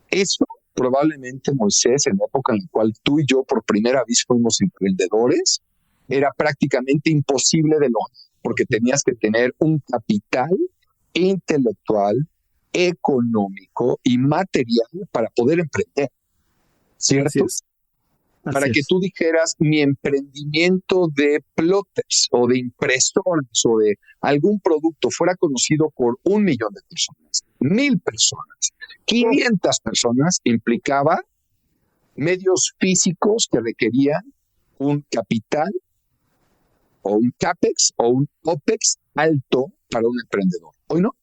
Eso probablemente, Moisés, en la época en la cual tú y yo por primera vez fuimos emprendedores, era prácticamente imposible de lograr, porque tenías que tener un capital intelectual, económico y material para poder emprender, ¿cierto? Para que tú dijeras, mi emprendimiento de plotters o de impresoras o de algún producto fuera conocido por 1 millón de personas, 1,000 personas, 500 personas, implicaba medios físicos que requerían un capital o un CAPEX o un OPEX alto para un emprendedor. Hoy no.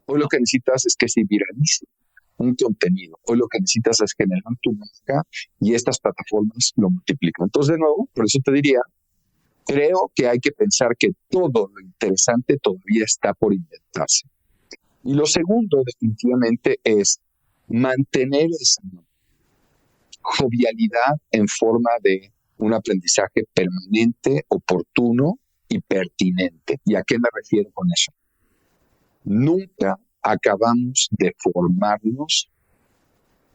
Hoy lo que necesitas es que se viralice un contenido. Hoy lo que necesitas es generar tu marca, y estas plataformas lo multiplican. Entonces, de nuevo, por eso te diría, creo que hay que pensar que todo lo interesante todavía está por inventarse. Y lo segundo, definitivamente, es mantener esa jovialidad en forma de un aprendizaje permanente, oportuno y pertinente. ¿Y a qué me refiero con eso? Nunca acabamos de formarnos,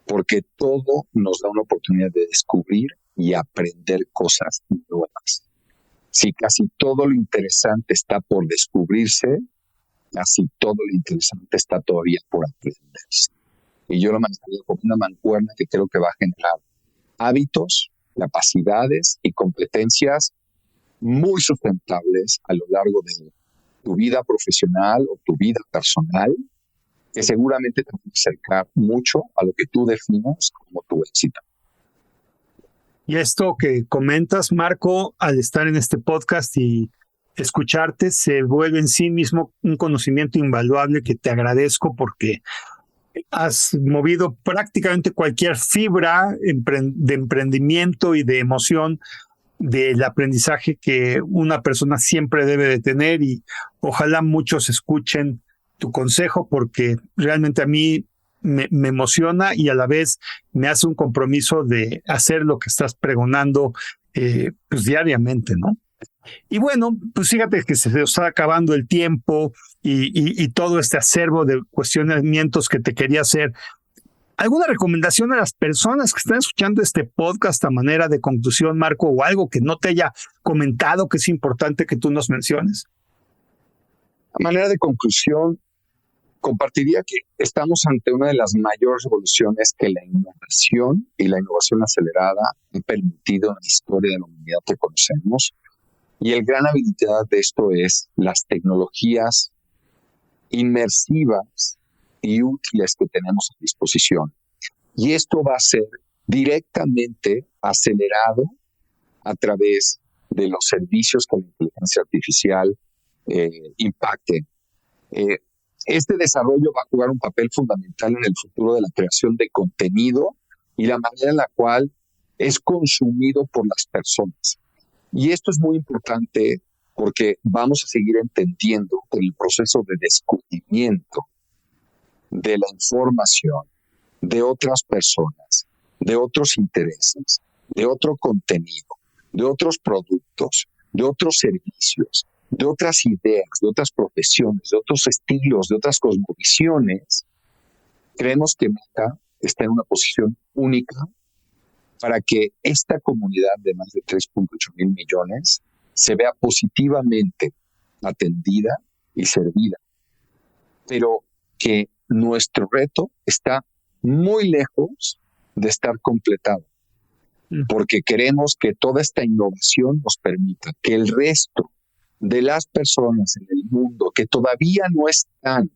porque todo nos da una oportunidad de descubrir y aprender cosas nuevas. Si casi todo lo interesante está por descubrirse, casi todo lo interesante está todavía por aprenderse. Y yo lo manejaría como una mancuerna que creo que va a generar hábitos, capacidades y competencias muy sustentables a lo largo de tu vida profesional o tu vida personal, que seguramente te van a acercar mucho a lo que tú defines como tu éxito. Y esto que comentas, Marco, al estar en este podcast y escucharte, se vuelve en sí mismo un conocimiento invaluable que te agradezco porque has movido prácticamente cualquier fibra de emprendimiento y de emoción del aprendizaje que una persona siempre debe de tener, y ojalá muchos escuchen tu consejo porque realmente a mí me emociona y a la vez me hace un compromiso de hacer lo que estás pregonando pues diariamente, ¿no? Y bueno, pues fíjate que se está acabando el tiempo y todo este acervo de cuestionamientos que te quería hacer. ¿Alguna recomendación a las personas que están escuchando este podcast a manera de conclusión, Marco, o algo que no te haya comentado que es importante que tú nos menciones? A manera de conclusión, compartiría que estamos ante una de las mayores revoluciones que la innovación y la innovación acelerada han permitido en la historia de la humanidad que conocemos. Y el gran habilidad de esto es las tecnologías inmersivas y útiles que tenemos a disposición. Y esto va a ser directamente acelerado a través de los servicios que la inteligencia artificial impacte. Este desarrollo va a jugar un papel fundamental en el futuro de la creación de contenido y la manera en la cual es consumido por las personas. Y esto es muy importante porque vamos a seguir entendiendo que el proceso de descubrimiento de la información de otras personas, de otros intereses, de otro contenido, de otros productos, de otros servicios, de otras ideas, de otras profesiones, de otros estilos, de otras cosmovisiones, creemos que Meta está en una posición única para que esta comunidad de más de 3.8 mil millones se vea positivamente atendida y servida. Pero que nuestro reto está muy lejos de estar completado, porque queremos que toda esta innovación nos permita que el resto de las personas en el mundo que todavía no están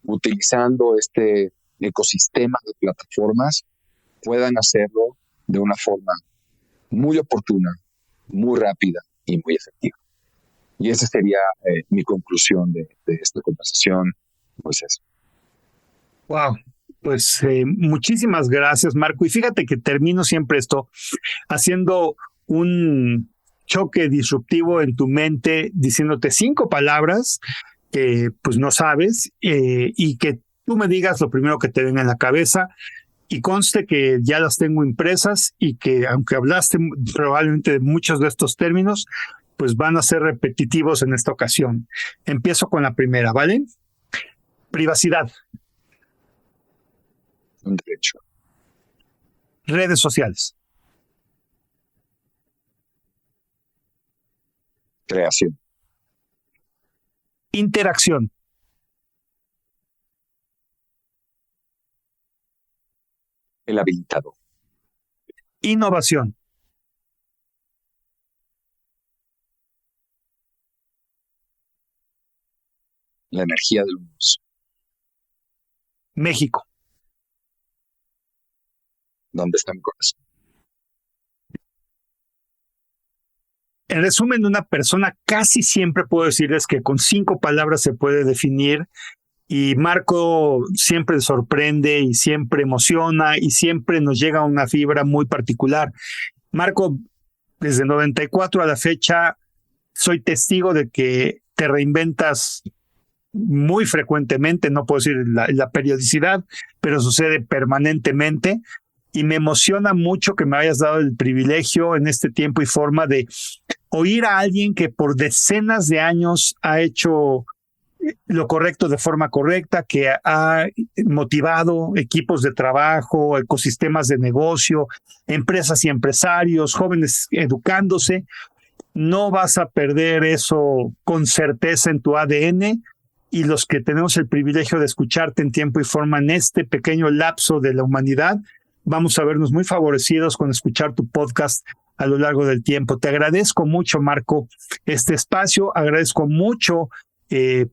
utilizando este ecosistema de plataformas puedan hacerlo de una forma muy oportuna, muy rápida y muy efectiva. Y esa sería mi conclusión de esta conversación, Moisés. Wow, pues muchísimas gracias, Marco. Y fíjate que termino siempre esto haciendo un choque disruptivo en tu mente, diciéndote 5 palabras que pues no sabes y que tú me digas lo primero que te venga en la cabeza. Y conste que ya las tengo impresas y que aunque hablaste probablemente de muchos de estos términos, pues van a ser repetitivos en esta ocasión. Empiezo con la primera, ¿vale? Privacidad. Un derecho. Redes sociales. Creación. Interacción. El habilitador. Innovación. La energía del universo. México. ¿Dónde está mi corazón? En resumen, una persona casi siempre puedo decirles que con 5 palabras se puede definir, y Marco siempre sorprende y siempre emociona y siempre nos llega a una fibra muy particular. Marco, desde 94 a la fecha, soy testigo de que te reinventas muy frecuentemente, no puedo decir la periodicidad, pero sucede permanentemente. Y me emociona mucho que me hayas dado el privilegio en este tiempo y forma de oír a alguien que por decenas de años ha hecho lo correcto de forma correcta, que ha motivado equipos de trabajo, ecosistemas de negocio, empresas y empresarios, jóvenes educándose. No vas a perder eso con certeza en tu ADN, y los que tenemos el privilegio de escucharte en tiempo y forma en este pequeño lapso de la humanidad, vamos a vernos muy favorecidos con escuchar tu podcast a lo largo del tiempo. Te agradezco mucho, Marco, este espacio. Agradezco mucho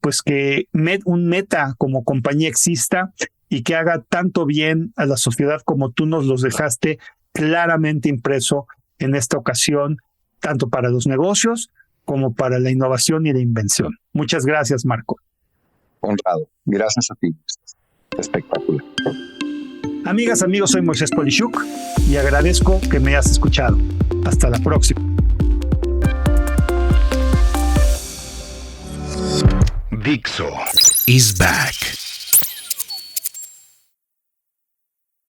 pues que un Meta como compañía exista y que haga tanto bien a la sociedad como tú nos los dejaste claramente impreso en esta ocasión, tanto para los negocios como para la innovación y la invención. Muchas gracias, Marco. Honrado. Gracias a ti. Espectacular. Amigas, amigos, soy Moisés Polishuk y agradezco que me hayas escuchado. Hasta la próxima. Dixo is back.